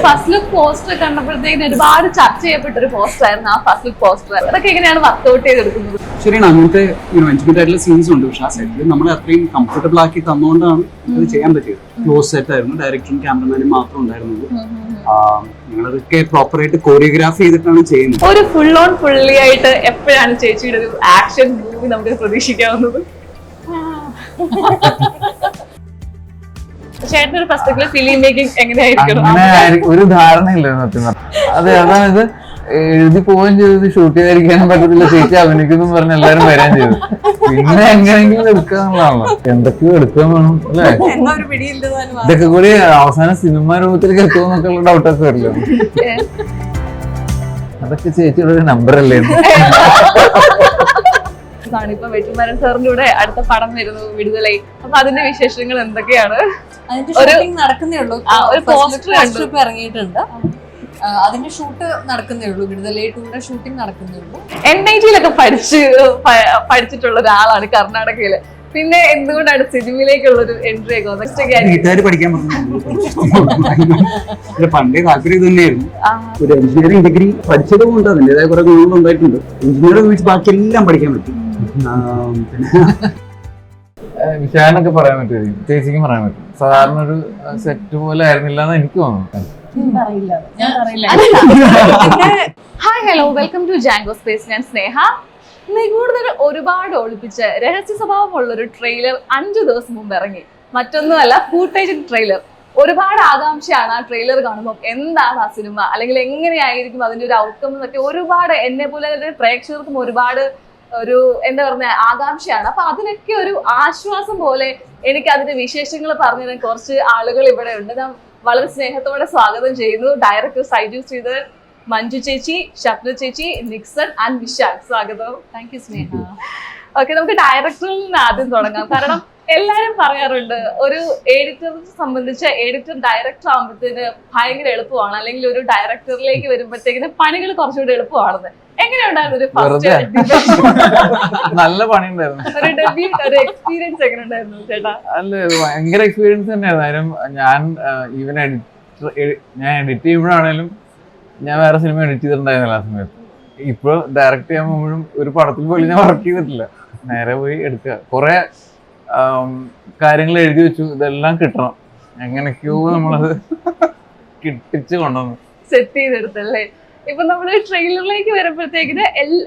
First look poster കണ്ടപ്പോഴത്തേക്കും ഒരുപാട് ചർച്ച ചെയ്യപ്പെട്ട ഒരു പോസ്റ്റർ ആയിരുന്നു ആ ഫസ്റ്റ് ലുക്ക് പോസ്റ്റർ. അതൊക്കെ എങ്ങനെയാണ് വർക്ക്ഔട്ട് ചെയ്തെടുക്കുന്നത്? ശരിയാണ്, അങ്ങനത്തെ ഇന്റിമേറ്റ് ആയിട്ടുള്ള സീൻസ് ഉണ്ട്. പക്ഷെ ആ സെറ്റിൽ നമ്മൾ അത്രയും കംഫർട്ടബിൾ ആക്കി തന്നുകൊണ്ടാണ് ഇത് ചെയ്യാൻ പറ്റിയത്. ക്ലോസ് സെറ്റ് ആയിരുന്നു, ഡയറക്ടറും ക്യാമറമാനും മാത്രം ഉണ്ടായിരുന്നുള്ളൂ. ഞങ്ങളതൊക്കെ പ്രോപ്പറായിട്ട് കോറിയോഗ്രാഫ് ചെയ്തിട്ടാണ് ചെയ്യുന്നത്. ഒരു ഫുള്ളി ആയിട്ട് എപ്പോഴാണ് ചേച്ചിയുടെ ഒരു ആക്ഷൻ മൂവി നമുക്ക് പ്രതീക്ഷിക്കാവുന്നത്? ചേട്ടൻ്റെ ഒരു പെർസ്പെക്റ്റീവ് ഫിലിം മേക്കിംഗ് എങ്ങനെയായിരിക്കണം? ഒരു ധാരണയില്ല സത്യം. അതെ, അതാണ് ഇത്. എഴുതി പോവുകയും ചെയ്തത് ഷൂട്ട് ചെയ്തിരിക്കാനും പറ്റത്തില്ല, ചേച്ചി അഭിനയിക്കുന്നു പറഞ്ഞ് എല്ലാരും വരാൻ ചെയ്തു. പിന്നെ എങ്ങനെയെങ്കിലും എടുക്കാന്നുള്ളതാണല്ലോ, എന്തൊക്കെയോ എടുക്കാൻ വേണം അല്ലേ? ഇതൊക്കെ കൂടി അവസാനം സിനിമ രൂപത്തിലേക്ക് എത്തുമെന്നൊക്കെ ഉള്ള ഡൗട്ടൊക്കെ വരില്ല. അതൊക്കെ ചേച്ചിയുടെ ഒരു നമ്പർ അല്ലേ? ഇപ്പൊ വെട്ടിമാരൻ സാറിന്റെ കൂടെ അടുത്ത പടം വരുന്നു, വിടുതലായി. അപ്പൊ അതിന്റെ വിശേഷങ്ങൾ എന്തൊക്കെയാണ്? നടക്കുന്നേ ഉള്ളൂ. ഒരു പോസ്റ്റർ ഇപ്പൊ ഇറങ്ങിയിട്ടുണ്ട്, അതിന്റെ ഷൂട്ട് നടക്കുന്നേ ഉള്ളൂ. വിടുതലൈ 2ന്റെ ഷൂട്ടിംഗ് നടക്കുന്നേ ഉള്ളൂ. NIT-ലൊക്കെ പഠിച്ചിട്ടുള്ള ഒരാളാണ് കർണാടകയില്. പിന്നെ എന്തുകൊണ്ടാണ് സിനിമയിലേക്കുള്ള ഒരു എൻട്രി ഒക്കെ? വീട്ടുകാർ പഠിക്കാൻ പണ്ടേ താല്പര്യം ഇത് തന്നെയായിരുന്നു. ഒരു എഞ്ചിനീയറിംഗ് ഡിഗ്രി പഠിച്ചത് കൊണ്ട് അതിൻ്റെതായ കുറെ ഗുണങ്ങൾ ഉണ്ടായിട്ടുണ്ട്. എഞ്ചിനീയർ ഉപയോഗിച്ച് ബാക്കി എല്ലാം പഠിക്കാൻ പറ്റും. വിശാലൊക്കെ പറയാൻ പറ്റും, ചേച്ചിക്കും പറയാൻ പറ്റും. സാധാരണ ഒരു സെറ്റ് പോലെ ആയിരുന്നില്ല എന്ന് എനിക്ക് തോന്നുന്നു. Hi, hello, welcome to Jango Space. ഞാൻ സ്നേഹ. നിഗൂഢതകൾ ഒരുപാട് ഒളിപ്പിച്ച രഹസ്യ സ്വഭാവമുള്ളൊരു ട്രെയിലർ 5 ദിവസം മുമ്പ് ഇറങ്ങി. മറ്റൊന്നുമല്ല, ഫൂട്ടേജ് ട്രെയിലർ. ഒരുപാട് ആകാംക്ഷയാണ് ആ ട്രെയിലർ കാണുമ്പോൾ. എന്താണ് ആ സിനിമ, അല്ലെങ്കിൽ എങ്ങനെയായിരിക്കും അതിന്റെ ഒരു ഔട്ട്കം എന്നൊക്കെ ഒരുപാട്, എന്നെ പോലെ പ്രേക്ഷകർക്കും ഒരുപാട് ഒരു എന്താ പറഞ്ഞ ആകാംക്ഷയാണ്. അപ്പൊ അതിനൊക്കെ ഒരു ആശ്വാസം പോലെ എനിക്ക് അതിന്റെ വിശേഷങ്ങൾ പറഞ്ഞു തരാൻ കുറച്ച് ആളുകൾ ഇവിടെ ഉണ്ട്. ഞാൻ വളരെ സ്നേഹത്തോടെ സ്വാഗതം ചെയ്യുന്നു ഡയറക്ടർ സൈജു ശ്രീധർ, മഞ്ജു ചേച്ചി, ഷപ്ന ചേച്ചി, നിക്സൺ ആൻഡ് വിശാൽ. സ്വാഗതം. Thank you Sneha. ഓക്കെ, നമുക്ക് ഡയറക്ടറിൽ നിന്ന് ആദ്യം തുടങ്ങാം. കാരണം എല്ലാരും പറയാറുണ്ട് ഒരു എഡിറ്ററെ സംബന്ധിച്ച് എഡിറ്റർ ഡയറക്ടർ ആകുമ്പോഴത്തേന് ഭയങ്കര എളുപ്പമാണ്, അല്ലെങ്കിൽ ഒരു ഡയറക്ടറിലേക്ക് വരുമ്പോഴത്തേക്കിന് പണികൾ കുറച്ചുകൂടി എളുപ്പമാണെന്ന്. എങ്ങനെയുണ്ടായിരുന്നു ഒരു നല്ല പണി ഉണ്ടായിരുന്നു, ഒരു എക്സ്പീരിയൻസ് എങ്ങനെ ഉണ്ടായിരുന്നു ചേട്ടാ? അല്ല, ഭയങ്കര എക്സ്പീരിയൻസ് തന്നെയായിരുന്നു. ഞാൻ എഡിറ്റ് ചെയ്യുമ്പോഴാണേലും ഞാൻ വേറെ സിനിമ എഡിറ്റ് ചെയ്തിട്ടുണ്ടായിരുന്നില്ല ആ സമയത്ത്. ഇപ്പൊ ഡയറക്റ്റ് ചെയ്യാൻ പോകുമ്പോഴും ഒരു പടത്തിൽ പോലും ഞാൻ വർക്ക് ചെയ്തിട്ടില്ല. നേരെ പോയി എടുക്കുക. കുറെ കാര്യങ്ങൾ എഴുതി വെച്ചു, ഇതെല്ലാം കിട്ടണം. എങ്ങനെയൊക്കെയോ നമ്മളത് കിട്ടിച്ച് കൊണ്ടുവന്നു സെറ്റ് ചെയ്തെടുത്തല്ലേ. ഇപ്പൊ നമ്മള് ട്രെയിലറിലേക്ക് വരുമ്പോഴത്തേക്കിന്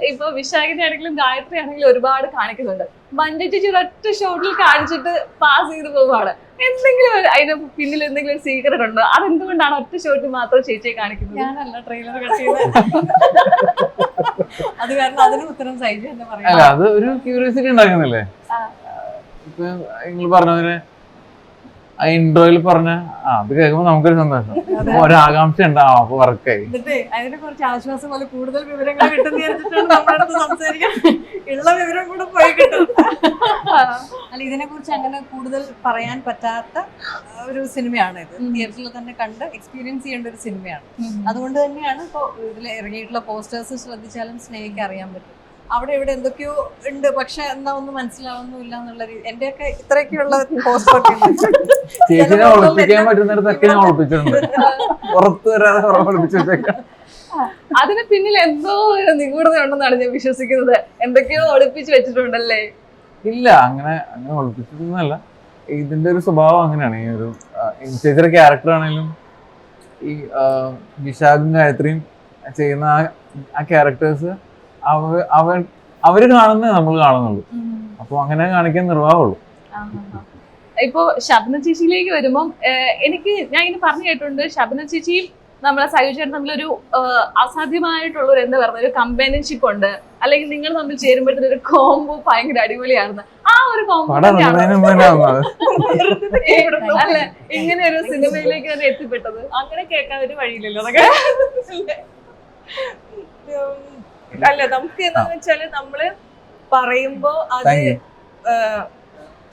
ഇപ്പൊ വിശാഖിനെ ആണെങ്കിലും ഗായത്രി ആണെങ്കിലും ഒരുപാട് കാണിക്കുന്നുണ്ട്. മഞ്ജു ചേച്ചി ഒരൊറ്റ ഷോട്ടിൽ കാണിച്ചിട്ട് പാസ് ചെയ്ത് പോവുകയാണ്. എന്തെങ്കിലും അതിന് പിന്നിൽ എന്തെങ്കിലും സീക്രട്ട് ഉണ്ടോ? അതെന്തുകൊണ്ടാണ് ഒറ്റ ഷോട്ടിൽ മാത്രം ചേച്ചിയെ കാണിക്കുന്നത്? ഞാനല്ല ട്രെയിലർ കട്ട് ചെയ്തത്, അത് കാരണം അതിന് ഉത്തരം സൈജു എന്ന് പറയാം. അല്ല, അത് ഒരു ക്യൂരിയോസിറ്റി ഉണ്ടാക്കുന്നില്ലേ? ഇപ്പൊ നിങ്ങൾ പറഞ്ഞതിന് ആ ഇൻട്രോയിൽ പറഞ്ഞ അത് കേൾക്കുമ്പോ നമുക്കൊരു സന്തോഷം, ഒരാകാംക്ഷ ഉണ്ടാവും. അപ്പൊ വർക്കായി അതിനെ കുറച്ച് ആശ്വാസം പോലെ കൂടുതൽ വിവരങ്ങൾ കിട്ടുന്ന നമ്മളടുത്ത് സംസാരിക്കാൻ ഉള്ള വിവരം കൂടെ പോയി കിട്ടും. അല്ല, ഇതിനെ കുറിച്ച് അങ്ങനെ കൂടുതൽ പറയാൻ പറ്റാത്ത ഒരു സിനിമയാണ് ഇത്. തിയേറ്ററിൽ തന്നെ കണ്ട് എക്സ്പീരിയൻസ് ചെയ്യേണ്ട ഒരു സിനിമയാണ്. അതുകൊണ്ട് തന്നെയാണ് ഇപ്പോൾ ഇതിൽ ഇറങ്ങിയിട്ടുള്ള പോസ്റ്റേഴ്സ് ശ്രദ്ധിച്ചാലും സ്നേഹിക്ക് അറിയാൻ പറ്റും അവിടെ ഇവിടെ എന്തൊക്കെയോ ഉണ്ട്, പക്ഷെ എന്നാ ഒന്നും മനസ്സിലാവുന്നില്ല എന്നുള്ള രീതി. എന്റെയൊക്കെ ഇത്രയൊക്കെയുള്ള പോസ്റ്ററൊക്കെ ചേച്ചിനെ ഒളിപ്പിക്കാൻ പറ്റുന്നിടത്തൊക്കെ ഞാൻ ഒളിപ്പിച്ചിട്ടുണ്ട്, പുറത്ത് വരാതെ ഒളിപ്പിച്ചു വെച്ചേക്കാം. അതിന് പിന്നിൽ എന്തോ ഒരു നിഗൂഢത ഉണ്ടെന്നാണ് ഞാൻ വിശ്വസിക്കുന്നത്. എന്തൊക്കെയോ ഒളിപ്പിച്ച് വെച്ചിട്ടുണ്ടല്ലേ? ഇല്ല, അങ്ങനെ ഒളിപ്പിച്ചിട്ടൊന്നുമല്ല. ഇതിന്റെ ഒരു സ്വഭാവം അങ്ങനെയാണ്. ഈ ഒരു ചേച്ചിയുടെ ക്യാരക്ടർ ആണെങ്കിലും ഈ വിശാഖും ഗായത്രിയും ചെയ്യുന്ന ആ ക്യാരക്ടേഴ്സ് അവര് കാണുന്നത് നമ്മൾ കാണുന്നുള്ളൂ. അപ്പൊ അങ്ങനെ കാണിക്കാൻ നിർവാഹമുള്ളൂ. ഇപ്പൊ ശബ്ന ചേച്ചിയിലേക്ക് വരുമ്പം ഞാൻ ഇങ്ങനെ പറഞ്ഞു കേട്ടിട്ടുണ്ട്, ശബ്ന ചേച്ചിയും നമ്മളെ സൈജു ചേട്ടൻ തമ്മിലൊരു അസാധ്യമായിട്ടുള്ള ഒരു എന്താ പറയുക ഒരു കമ്പാനിയൻഷിപ്പ് ഉണ്ട്, അല്ലെങ്കിൽ നിങ്ങൾ തമ്മിൽ ചേരുമ്പോഴത്തേന് ഒരു കോംബോ ഭയങ്കര അടിപൊളിയാണെന്ന്. ആ ഒരു കോംബോ അല്ലെ ഇങ്ങനെ ഒരു സിനിമയിലേക്ക് തന്നെ എത്തിപ്പെട്ടത്? അങ്ങനെ കേൾക്കാൻ ഒരു വഴിയില്ലല്ലോ അതൊക്കെ. അല്ല, നമുക്ക് എന്താന്ന് വെച്ചാല് നമ്മള് പറയുമ്പോ അത്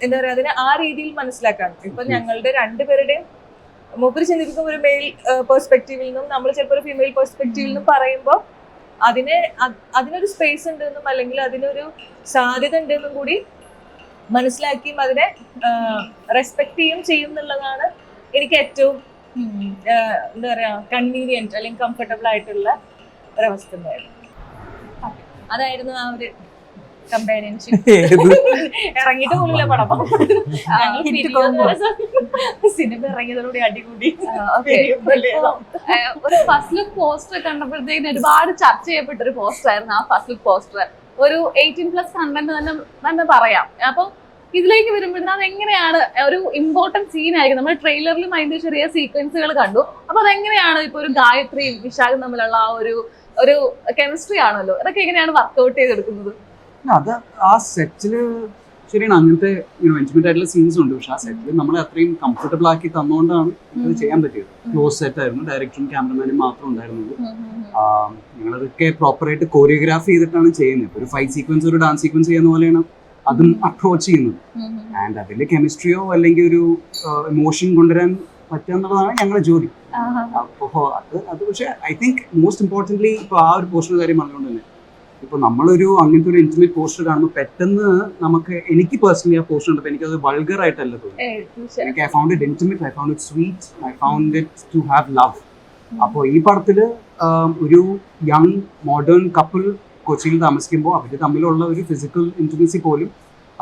എന്താ പറയാ, അതിനെ ആ രീതിയിൽ മനസ്സിലാക്കാണ്. ഇപ്പൊ ഞങ്ങളുടെ രണ്ടുപേരുടെയും മൂപ്പര് ചിന്തിപ്പിക്കുന്ന ഒരു മെയിൽ പെർസ്പെക്റ്റീവിൽ നിന്നും നമ്മൾ ചിലപ്പോൾ ഒരു ഫീമെയിൽ പെർസ്പെക്റ്റീവിൽ നിന്നും പറയുമ്പോൾ അതിനൊരു സ്പേസ് ഉണ്ടെന്നും അല്ലെങ്കിൽ അതിനൊരു സാധ്യത ഉണ്ടെന്നും കൂടി മനസ്സിലാക്കിയും അതിനെ റെസ്പെക്ട് ചെയ്യും എന്നുള്ളതാണ് എനിക്ക് ഏറ്റവും എന്താ പറയാ കൺവീനിയന്റ് അല്ലെങ്കിൽ കംഫർട്ടബിൾ ആയിട്ടുള്ള ഒരവസ്ഥ ഉണ്ടായിരുന്നു. അതായിരുന്നു ആ ഒരു കമ്പാനിയൻഷിപ്പ്. ഇറങ്ങിയിട്ട് പോലില്ല പടം, സിനിമ ഇറങ്ങിയതോടെ അടികൂടി. ഒരു ഫസ്റ്റ് ലുക്ക് പോസ്റ്റർ കണ്ടപ്പോഴത്തേക്കും ഒരുപാട് ചർച്ച ചെയ്യപ്പെട്ട ഒരു പോസ്റ്റർ ആയിരുന്നു ആ ഫസ്റ്റ് ലുക്ക് പോസ്റ്റർ. ഒരു 18+ കണ്ടന്റ് തന്നെ പറയാം. അപ്പൊ ഇതിലേക്ക് വരുമ്പോഴത്തേക്കും അത് എങ്ങനെയാണ് ഒരു ഇമ്പോർട്ടന്റ് സീൻ ആയിരിക്കും. നമ്മൾ ട്രെയിലറിലും അതിന്റെ ചെറിയ സീക്വൻസുകൾ കണ്ടു. അപ്പൊ അതെങ്ങനെയാണ് ഇപ്പൊ ഒരു ഗായത്രിയും വിശാഖും തമ്മിലുള്ള ആ ഒരു കെമിസ്ട്രി ആണല്ലോ, അതൊക്കെ എങ്ങനെയാണ് വർക്ക്ഔട്ട് ചെയ്തെടുക്കുന്നത്? അത് ആ സെറ്റില് ശരിയാണ്, അങ്ങനത്തെ ഇൻറ്റിമേറ്റ് ആയിട്ടുള്ള സീൻസ് ഉണ്ട്. പക്ഷെ ആ സെറ്റിൽ നമ്മളെ അത്രയും കംഫർട്ടബിൾ ആക്കി തന്നുകൊണ്ടാണ് അത് ചെയ്യാൻ പറ്റിയത്. ക്ലോസ് സെറ്റ് ആയിരുന്നു, ഡയറക്ടറും ക്യാമറമാനും മാത്രം ഉണ്ടായിരുന്നത്. ഞങ്ങളതൊക്കെ പ്രോപ്പറായിട്ട് കോറിയോഗ്രാഫ് ചെയ്തിട്ടാണ് ചെയ്യുന്നത്. ഒരു ഫൈറ്റ് സീക്വൻസ് ഒരു ഡാൻസ് സീക്വൻസ് ചെയ്യുന്ന പോലെയാണ് അതും അപ്രോച്ച് ചെയ്യുന്നത്. ആൻഡ് അതിൽ കെമിസ്ട്രിയോ അല്ലെങ്കിൽ ഒരു ഇമോഷൻ കൊണ്ടുവരാൻ പറ്റുക എന്നുള്ളതാണ് ഞങ്ങളുടെ ജോലി. അപ്പോൾ അത് പക്ഷേ ഐ തിങ്ക് മോസ്റ്റ് ഇമ്പോർട്ടൻ്റ്ലി ഇപ്പോൾ ആ ഒരു പോസ്റ്റർ കാര്യം പറഞ്ഞുകൊണ്ട് തന്നെ ഇപ്പോൾ നമ്മളൊരു അങ്ങനത്തെ ഒരു ഇൻറ്റിമേറ്റ് പോസ്റ്റർ കാണുമ്പോൾ പെട്ടെന്ന് എനിക്ക് പേഴ്സണലി ആ പോസ്റ്റർ കണ്ടപ്പോൾ എനിക്കത് വൾഗർ ആയിട്ടല്ല തോന്നി. എനിക്ക് I found it intimate, I found it sweet, I found it to have love. അപ്പോൾ ഈ പടത്തിൽ ഒരു യങ് മോഡേൺ കപ്പിൾ കൊച്ചിയിൽ താമസിക്കുമ്പോൾ അവർ തമ്മിലുള്ള ഒരു ഫിസിക്കൽ ഇൻറ്റിമസി പോലും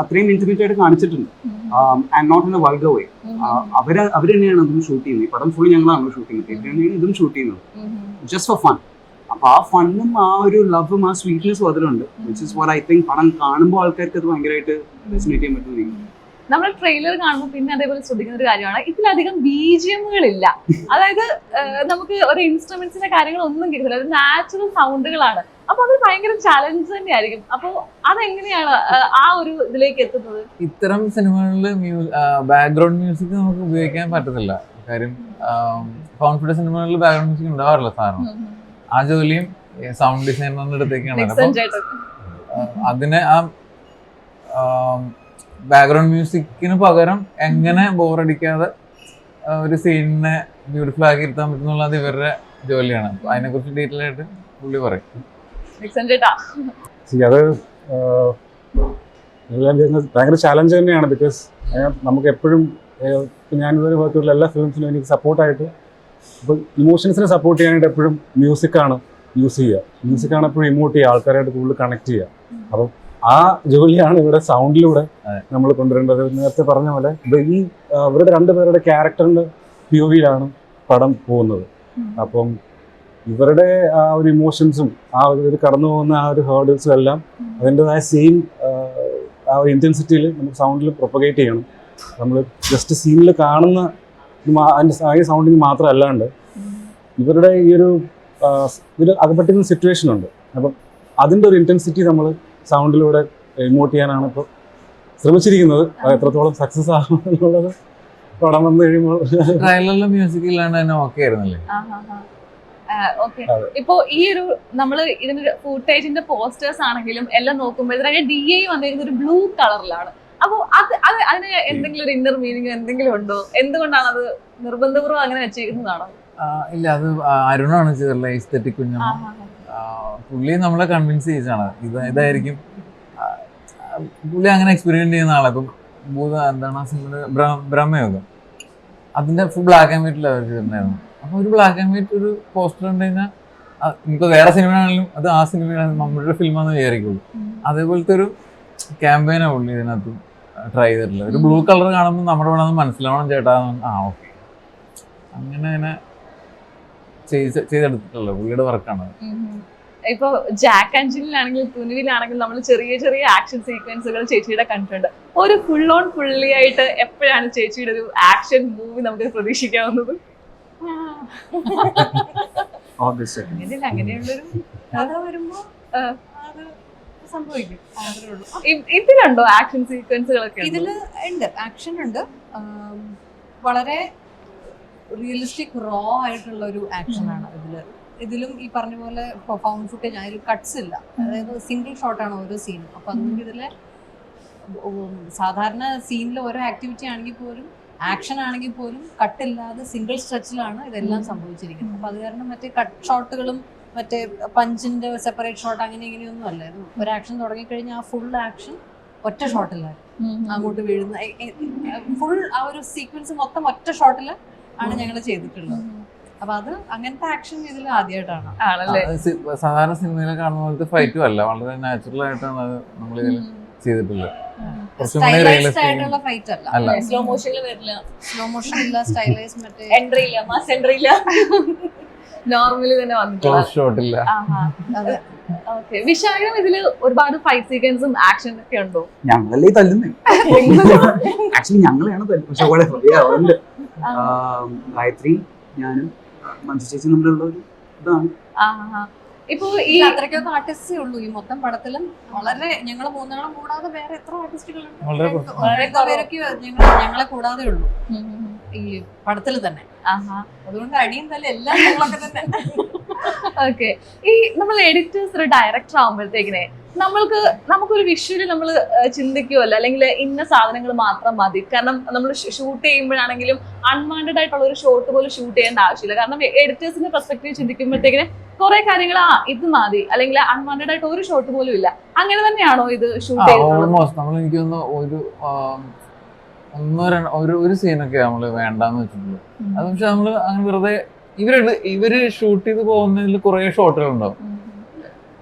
അത്രയും ഇൻറ്റിമേറ്റ് ആയിട്ട് കാണിച്ചിട്ടുണ്ട്. And not in a vulgar way. അവർ തന്നെയാണ് അതും ഷൂട്ട് ചെയ്യുന്നത്. ഈ പടം ഫുൾ ഞങ്ങളാണ് ഷൂട്ട് ചെയ്യുന്നത്, തന്നെയാണ് ഇതും ഷൂട്ട് ചെയ്യുന്നത് ജസ്റ്റ് ഫോർ ഫൺ. അപ്പൊ ആ ഫണ്ണും ആ ഒരു ലവും ആ സ്വീറ്റ്നെസ്സും അതിലുണ്ട്. Which is what I think പടം കാണുമ്പോൾ ആൾക്കാർക്ക് അത് ഭയങ്കരമായിട്ട് റെസൊനേറ്റ് ചെയ്യാൻ പറ്റുന്നത്. നമ്മൾ ട്രെയിലർ കാണുമ്പോൾ പിന്നെ അതേപോലെ ശ്രദ്ധിക്കുന്ന ഒരു കാര്യമാണ് ഇതിലധികം ബിജിഎമ്മുകളില്ല. അതായത് നമുക്ക് ഒരു ഇൻസ്ട്രുമെന്റ്സിന്റെ കാര്യങ്ങളൊന്നും കേൾക്കില്ല, ഒരു നാച്ചുറൽ സൗണ്ടുകളാണ്. അപ്പൊ അത് ഭയങ്കര ചലഞ്ച് തന്നെയായിരിക്കും. അപ്പൊ അതെങ്ങനെയാണ് ആ ഒരു ഇതിലേക്ക് എത്തുന്നത്? ഇത്തരം സിനിമകളിൽ ബാക്ക്ഗ്രൗണ്ട് മ്യൂസിക് നമുക്ക് ഉപയോഗിക്കാൻ പറ്റത്തില്ല. കാര്യം കോൺഫിഡൻസ് സിനിമകളിൽ ബാക്ക്ഗ്രൗണ്ട് മ്യൂസിക് ഉണ്ടാവാറില്ല സാധനം. ആ ജോലിയും സൗണ്ട് ഡിസൈനറിന്റെ അടുത്തേക്കാണ്. അപ്പം അതിനെ ആ ബാക്ക്ഗ്രൗണ്ട് മ്യൂസിക്കിന് പകരം എങ്ങനെ ബോറടിക്കാതെ ഒരു സീനിനെ ബ്യൂട്ടിഫുൾ ആക്കി ഇരുത്താൻ പറ്റുന്നുള്ളത് ഇവരുടെ ജോലിയാണ്. അപ്പൊ അതിനെ കുറിച്ച് ഡീറ്റെയിൽ ആയിട്ട് പുള്ളി പറയും. അത് ഭയങ്കര ചാലഞ്ച് തന്നെയാണ്. ബിക്കോസ് നമുക്ക് എപ്പോഴും ഞാനിതുവരെ വർക്കുള്ള എല്ലാ ഫിലിംസിനും എനിക്ക് സപ്പോർട്ടായിട്ട് ഇപ്പോൾ ഇമോഷൻസിനെ സപ്പോർട്ട് ചെയ്യാനായിട്ട് എപ്പോഴും മ്യൂസിക്കാണ് യൂസ് ചെയ്യുക. മ്യൂസിക്കാണ് എപ്പോഴും ഇമോട്ട് ചെയ്യുക, ആൾക്കാരായിട്ട് കൂടുതൽ കണക്ട് ചെയ്യുക. അപ്പം ആ ജോലിയാണ് ഇവിടെ സൗണ്ടിലൂടെ നമ്മൾ കൊണ്ടുവരേണ്ടത്. നേരത്തെ പറഞ്ഞ പോലെ ഈ ഇവരുടെ രണ്ടുപേരുടെ ക്യാരക്ടറിന്റെ POVയിലാണ് പടം പോകുന്നത്. അപ്പം ഇവരുടെ ആ ഒരു ഇമോഷൻസും ആ ഒരു കടന്നു പോകുന്ന ആ ഒരു ഹേർഡിൽസും എല്ലാം അതിൻ്റെതായ സെയിം ആ ഒരു ഇൻറ്റൻസിറ്റിയിൽ നമുക്ക് സൗണ്ടിൽ പ്രൊപ്പഗേറ്റ് ചെയ്യണം. നമ്മൾ ജസ്റ്റ് സീനിൽ കാണുന്ന അതിൻ്റെ സൗണ്ടിങ് മാത്രമല്ലാണ്ട് ഇവരുടെ ഈ ഒരു അകപ്പെട്ടിരുന്ന സിറ്റുവേഷൻ ഉണ്ട്. അപ്പം അതിൻ്റെ ഒരു ഇൻറ്റൻസിറ്റി നമ്മൾ സൗണ്ടിലൂടെ ഇമോട്ട് ചെയ്യാനാണ് ഇപ്പോൾ ശ്രമിച്ചിരിക്കുന്നത്. അത് എത്രത്തോളം സക്സസ് ആകും എന്നുള്ളത് പടം വന്നു കഴിയുമ്പോൾ. ട്രെയിലറിലെ മ്യൂസിക് ഇല്ലാണ്ട് തന്നെ ഓക്കെ ആയിരുന്നല്ലേ? ഇപ്പൊ ഈ ഒരു നമ്മള് ഇതിന്റെ ഫുട്ടേജിന്റെ പോസ്റ്റേഴ്സ് ആണെങ്കിലും എല്ലാം നോക്കുമ്പോഴത്തേക്ക് DI വന്നിരിക്കുന്ന ഒരു ബ്ലൂ കളറിലാണ്. അപ്പൊ അതിന് എന്തെങ്കിലും ഒരു ഇന്നർ മീനിങ് എന്തെങ്കിലും ഉണ്ടോ? എന്തുകൊണ്ടാണ് അത് നിർബന്ധപൂർവ്വം അങ്ങനെ വെച്ചിരിക്കുന്നതാണോ? ഇല്ല, അത് അരുണാണ് ചെയ്തിട്ടുള്ള എസ്തെറ്റിക് കുഞ്ഞമ്മ. പുള്ളി നമ്മളെ കൺവിൻസ് ചെയ്യിച്ചാണ് ഇതായിരിക്കും. പുള്ളി അങ്ങനെ എക്സ്പെരിമെന്റ് ചെയ്യുന്ന ആളെ. ഇപ്പം എന്താണ് ആ സിനിമയുടെ ബ്രഹ്മയോഗം, അതിന്റെ ഫുൾ ബ്ലാക്ക് ആൻഡ് വൈറ്റിൽ അവർ ചെയ്തിട്ടുണ്ടായിരുന്നു. അപ്പൊ ഒരു ബ്ലാക്ക് ആൻഡ് വൈറ്റ് ഒരു പോസ്റ്റർ കണ്ടു കഴിഞ്ഞാൽ നമുക്ക് വേറെ സിനിമയാണെങ്കിലും അത് ആ സിനിമയാണ് നമ്മുടെ ഫിലിമാണെന്ന് വിചാരിക്കുള്ളൂ. അതേപോലത്തെ ഒരു ക്യാമ്പയിനാണ് പുള്ളി ഇതിനകത്ത് ട്രൈ ചെയ്തിട്ടുള്ളത്. ഒരു ബ്ലൂ കളർ കാണുമ്പോൾ നമ്മുടെ ഇവിടെ നിന്ന് മനസ്സിലാവണം ചേട്ടാ. ഓക്കെ, അങ്ങനെ ചെയ്തെടുത്തിട്ടുള്ള പുള്ളിയുടെ വർക്കാണ്. ഇപ്പൊ ജാക്ക് ആൻഡ് ജില്ലിലാണെങ്കിലും തുനുവിലാണെങ്കിലും നമ്മൾ ചെറിയ ചെറിയ ആക്ഷൻ സീക്വൻസുകൾ ചേച്ചിയുടെ കണ്ടിട്ടുണ്ട്. ഒരു ഫുൾ ഓൺ ഫുള്ളി ആയിട്ട് എപ്പോഴാണ് ചേച്ചിയുടെ ഒരു ആക്ഷൻ മൂവി നമുക്ക് പ്രതീക്ഷിക്കാവുന്നത്? അങ്ങനെയുള്ളൊരു കഥ വരുമ്പോ അത് സംഭവിക്കും. ഇതിലുണ്ടോ ആക്ഷൻ സീക്വൻസുകളൊക്കെ? ഇതില് ഉണ്ട്, ആക്ഷൻ ഉണ്ട്. വളരെ റിയലിസ്റ്റിക് റോ ആയിട്ടുള്ള ഒരു ആക്ഷനാണ് ഇതിലും ഈ പറഞ്ഞ പോലെ ഫൗണ്ട് ഫുട്ടേജ്, അതിൽ കട്ട്സ് ഇല്ല. അതായത് സിംഗിൾ ഷോട്ടാണ് ഓരോ സീനും. അപ്പൊ അതുകൊണ്ട് ഇതിലെ സാധാരണ സീനിൽ ഓരോ ആക്ടിവിറ്റി ആണെങ്കിൽ പോലും ആക്ഷൻ ആണെങ്കിൽ പോലും കട്ടില്ലാതെ സിംഗിൾ സ്ട്രെച്ചിലാണ് ഇതെല്ലാം സംഭവിച്ചിരിക്കുന്നത്. അപ്പൊ അത് കാരണം മറ്റേ കട്ട് ഷോട്ടുകളും മറ്റേ പഞ്ചിന്റെ സെപ്പറേറ്റ് ഷോട്ട് അങ്ങനെ ഇങ്ങനെയൊന്നും അല്ലായിരുന്നു. ഒരു ആക്ഷൻ തുടങ്ങിക്കഴിഞ്ഞാൽ ആ ഫുൾ ആക്ഷൻ ഒറ്റ ഷോട്ടിലായിരുന്നു. അങ്ങോട്ട് വീഴുന്ന ഫുൾ ആ ഒരു സീക്വൻസ് മൊത്തം ഒറ്റ ഷോട്ടില് ആണ് ഞങ്ങൾ ചെയ്തിട്ടുള്ളത്. അപ്പൊ അത് അങ്ങനത്തെ ആക്ഷൻ ഇതിൽ ആദ്യമായിട്ടാണ്. ആണല്ലേ? സാധാരണ സിനിമയിലെ കാണുന്ന പോലത്തെ ഫൈറ്റും അല്ല, വളരെ നാച്ചുറൽ ആയിട്ടാണ് അത് നമ്മൾ ഇതിൽ ചെയ്തിട്ടുള്ളത്. കുറച്ചും കൂടി സ്റ്റൈലൈസ്ഡ് റിയലിസ്റ്റിക് ആയിട്ടുള്ള ഫൈറ്റ് അല്ല. അല്ല. സ്ലോ മോഷനിൽ വരില്ല, സ്ലോ മോഷൻ ഇല്ല, സ്റ്റൈലൈസ് മറ്റേ എൻട്രി ഇല്ല, മാസ് എൻട്രി ഇല്ല, നോർമലി തന്നെ വന്നിട്ടുള്ള. ക്ലോസ് ഷോട്ട് ഇല്ല. അതെ. ഓക്കെ. വിശാഖം ഇതില് ഒരുപാട് ഫൈറ്റ് സീക്വൻസും ആക്ഷൻ ഒക്കെ ഉണ്ടോ? ഞങ്ങളല്ലേ ഈ തല്ലുന്നേ. ആക്ച്വലി ഞങ്ങളെയാണ് തല്ലുന്നത്. പക്ഷെ അവിടെ അതുകൊണ്ട് ഗായത്രി ഞാനും മഞ്ജു ചേച്ചി തമ്മിലുള്ള ഒരു ഇതാണ്. ഇപ്പൊ ഈ അത്രയ്ക്കൊക്കെ ആർട്ടിസ്റ്റേ ഉള്ളൂ ഈ മൊത്തം പടത്തിലും. വളരെ ഞങ്ങൾ മൂന്നാളും കൂടാതെ വേറെ എത്ര ആർട്ടിസ്റ്റുകളുണ്ട്? വളരെ പേരൊക്കെ ഞങ്ങളെ കൂടാതെ ഉള്ളൂ ഈ പടത്തിൽ തന്നെ. അതുകൊണ്ട് അടിയും തല്ല എല്ലാം ഞങ്ങളൊക്കെ തന്നെ. ഓക്കെ. ഈ നമ്മൾ എഡിറ്റേഴ്സ് ഒരു ഡയറക്ടർ ആവുമ്പോഴത്തേക്കിനെ നമുക്കൊരു വിഷ്വല് നമ്മൾ ചിന്തിക്കുമല്ലോ, അല്ലെങ്കിൽ ഇന്ന സാധനങ്ങൾ മാത്രം മതി. കാരണം നമ്മൾ ഷൂട്ട് ചെയ്യുമ്പോഴാണെങ്കിലും അൺവാണ്ടഡ് ആയിട്ടുള്ള ഒരു ഷോട്ട് പോലും ഷൂട്ട് ചെയ്യേണ്ട ആവശ്യമില്ല. കാരണം എഡിറ്റേഴ്സിന്റെ പെർസ്പെക്ടീവ് ചിന്തിക്കുമ്പോഴത്തേക്കിന് കുറെ കാര്യങ്ങൾ ഇത് മതി, അല്ലെങ്കിൽ അൺവാണ്ടഡ് ആയിട്ട് ഒരു ഷോട്ട് പോലും ഇല്ല. അങ്ങനെ തന്നെയാണോ ഇത് ഷൂട്ട് ചെയ്തത്? ഓൾമോസ്റ്റ് നമ്മൾ എനിക്ക് ഒരു സീനൊക്കെ നമ്മള് വേണ്ടാന്ന് വെച്ചിട്ടുണ്ട്. അത് പക്ഷെ നമ്മള് അങ്ങനെ വെറുതെ ഇവര് ഷൂട്ട് ചെയ്ത് പോകുന്നതിൽ കുറെ ഷോട്ടുകൾ ഉണ്ടാവും,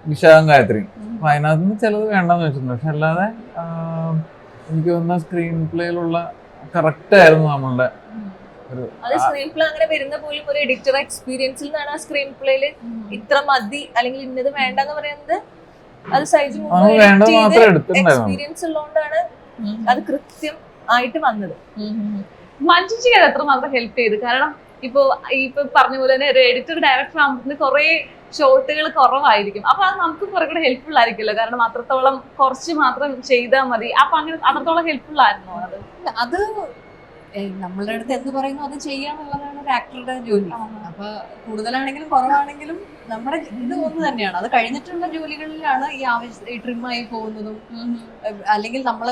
വിശാഖം ഗായത്രി. അപ്പൊ അതിനകത്ത് നിന്ന് ചിലത് വേണ്ടാന്ന് വെച്ചിട്ടുണ്ട്. പക്ഷെ അല്ലാതെ എനിക്ക് തോന്നുന്ന സ്ക്രീൻ പ്ലേയിലുള്ള കറക്റ്റ് ആയിരുന്നു നമ്മളുടെ ഒരു. അത് സ്ക്രീൻ പ്ലേ അങ്ങനെ വരുന്ന പോലും ഒരു എഡിറ്റർ എക്സ്പീരിയൻസിൽ നിന്നാണ് ആ സ്ക്രീൻ പ്ലേയില് ഇത്ര മതി അല്ലെങ്കിൽ ഇന്നത് വേണ്ടെന്ന് പറയുന്നത്. അത് സൈജ് വേണ്ടത് മാത്രമേ എടുത്തിട്ടുണ്ടായിരുന്നു. എക്സ്പീരിയൻസ് ഉള്ളതുകൊണ്ടാണ് അത് കൃത്യം ആയിട്ട് വന്നത്. മഞ്ജുജി അത് എത്രമാത്രം ഹെൽപ്പ് ചെയ്ത്? കാരണം ഇപ്പൊ പറഞ്ഞ പോലെ തന്നെ ഒരു എഡിറ്റർ ഡയറക്ടർ ആകുമ്പോൾ കുറെ ഷോട്ടുകൾ കുറവായിരിക്കും. അപ്പൊ അത് നമുക്ക് കുറെ കൂടെ ഹെൽപ്ഫുൾ ആയിരിക്കുമല്ലോ, കാരണം അത്രത്തോളം കുറച്ച് മാത്രം ചെയ്താൽ മതി. അപ്പൊ അങ്ങനെ അത്രത്തോളം ഹെൽപ്ഫുൾ ആയിരുന്നോ അത്? അത് നമ്മളുടെ അടുത്ത് എന്ത് പറയുന്നു അത് ചെയ്യാന്നുള്ളതാണ് ഒരു ആക്ടറുടെ ജോലി. അപ്പൊ കൂടുതലാണെങ്കിലും കുറവാണെങ്കിലും നമ്മുടെ ഇത് ഒന്ന് തന്നെയാണ്. അത് കഴിഞ്ഞിട്ടുള്ള ജോലികളിലാണ് ഈ ട്രിമ്മായി പോകുന്നതും, അല്ലെങ്കിൽ നമ്മൾ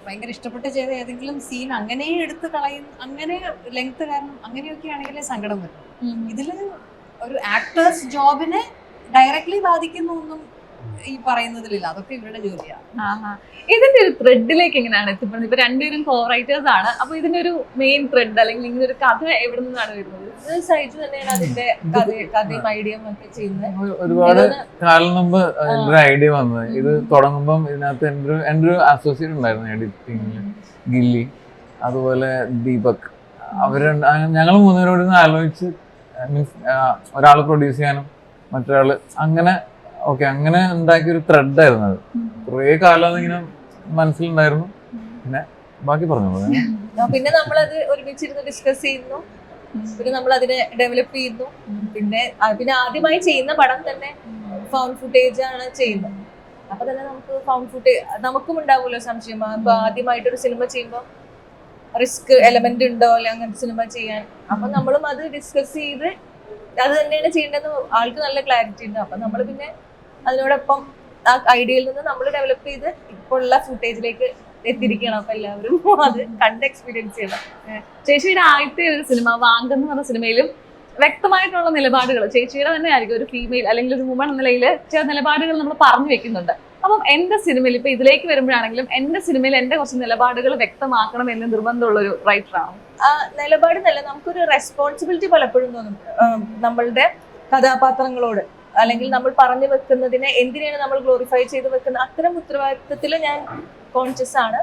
ഭയങ്കര ഇഷ്ടപ്പെട്ട് ചെയ്ത ഏതെങ്കിലും സീൻ അങ്ങനെ എടുത്ത് കളയുന്ന, അങ്ങനെ ലെങ്ത് കാരണം അങ്ങനെയൊക്കെ ആണെങ്കിലേ സങ്കടം വരും. ഇതില് ഒരു ആക്ടേഴ്സ് ജോബിനെ ഡയറക്ട്ലി ബാധിക്കുന്ന ഒന്നും ഈ പറയുന്നതിലില്ല. അതൊക്കെ ഇവരുടെ ജോലിയാണ്. ഇതിന്റെ ഒരു ത്രെഡിലേക്ക് എങ്ങനെയാണ് എത്തിപ്പെടുന്നത്? ഇപ്പൊ രണ്ടുപേരും കോ റൈറ്റേഴ്സ് ആണ്. അപ്പൊ ഇതിന്റെ ഒരു മെയിൻ ത്രെഡ് അല്ലെങ്കിൽ ഇങ്ങനെ ഒരു കഥ എവിടെ നിന്നാണ് വരുന്നത്? ഇത് സൈജു തന്നെയാണ് അതിന്റെ കഥയും ഐഡിയയും ഒക്കെ ചെയ്യുന്നത്. ഒരുപാട് കാലം മുമ്പ് ഒരു ഐഡിയ വന്നത്. ഇത് തുടങ്ങുമ്പം ഇതിനകത്ത് എൻ്റെ ഒരു അസോസിയേറ്റ് ഉണ്ടായിരുന്നു എഡിറ്റിംഗിൽ, ഗില്ലി, അതുപോലെ ദീപക്. ഞങ്ങൾ മൂന്നുപേരോട് ആലോചിച്ച്, മീൻസ് ഒരാൾ പ്രൊഡ്യൂസ് ചെയ്യാനും മറ്റൊരാള് അങ്ങനെ അങ്ങനെ ഉണ്ടാക്കിയൊരു ത്രെഡായിരുന്നു അത്. കുറേ കാലം അതിങ്ങനെ മനസ്സിലുണ്ടായിരുന്നു. പിന്നെ ബാക്കി പറഞ്ഞോളൂ. പിന്നെ നമ്മളത് ഒരുമിച്ചിരുന്ന് ഡിസ്കസ് ചെയ്യുന്നു, പിന്നെ നമ്മൾ അതിനെ ഡെവലപ്പ് ചെയ്യുന്നു. പിന്നെ ആദ്യമായി ചെയ്യുന്ന പടം തന്നെ ഫൗണ്ട് ഫുട്ടേജ് ആണ് ചെയ്യുന്നത്. അപ്പൊ തന്നെ നമുക്ക് ഫൗണ്ട് ഫുട്ടേജ് നമുക്കും ഉണ്ടാവുമല്ലോ സംശയം. അപ്പൊ ആദ്യമായിട്ടൊരു സിനിമ ചെയ്യുമ്പോൾ റിസ്ക് എലമെന്റ് ഉണ്ടോ അല്ലെ അങ്ങനത്തെ സിനിമ ചെയ്യാൻ. അപ്പൊ നമ്മളും അത് ഡിസ്കസ് ചെയ്ത് അത് തന്നെയാണ് ചെയ്യേണ്ടതെന്ന് ആൾക്ക് നല്ല ക്ലാരിറ്റി ഉണ്ട്. അപ്പൊ നമ്മൾ പിന്നെ അതിനോടൊപ്പം ആ ഐഡിയയിൽ നിന്ന് നമ്മൾ ഡെവലപ്പ് ചെയ്ത് ഇപ്പോൾ ഉള്ള ഫുട്ടേജിലേക്ക് എത്തിയിരിക്കണം. അപ്പൊ എല്ലാവരും അത് കണ്ട് എക്സ്പീരിയൻസ് ചെയ്യണം. ചേച്ചിയുടെ ആദ്യത്തെ ഒരു സിനിമ വാങ്ക് എന്ന് പറഞ്ഞ സിനിമയിലും വ്യക്തമായിട്ടുള്ള നിലപാടുകൾ ചേച്ചിയുടെ തന്നെ ആയിരിക്കും, ഒരു ഫീമെയിൽ അല്ലെങ്കിൽ ഒരു വുമൺ എന്ന നിലയിൽ ചില നിലപാടുകൾ നമ്മൾ പറഞ്ഞു വെക്കുന്നുണ്ട്. അപ്പം എന്റെ സിനിമയിൽ ഇപ്പൊ ഇതിലേക്ക് വരുമ്പോഴാണെങ്കിലും എന്റെ സിനിമയിൽ എന്റെ കുറച്ച് നിലപാടുകൾ വ്യക്തമാക്കണം എന്ന് നിർബന്ധമുള്ള ഒരു റൈറ്ററാണ്. നിലപാട് നല്ല നമുക്കൊരു റെസ്പോൺസിബിലിറ്റി പലപ്പോഴും തോന്നും നമ്മളുടെ കഥാപാത്രങ്ങളോട്, അല്ലെങ്കിൽ നമ്മൾ പറഞ്ഞു വെക്കുന്നതിനെ എന്തിനാണ് നമ്മൾ ഗ്ലോറിഫൈ ചെയ്ത് വെക്കുന്നത്. അത്തരം ഉത്തരവാദിത്വത്തിൽ ഞാൻ കോൺഷ്യസ് ആണ്.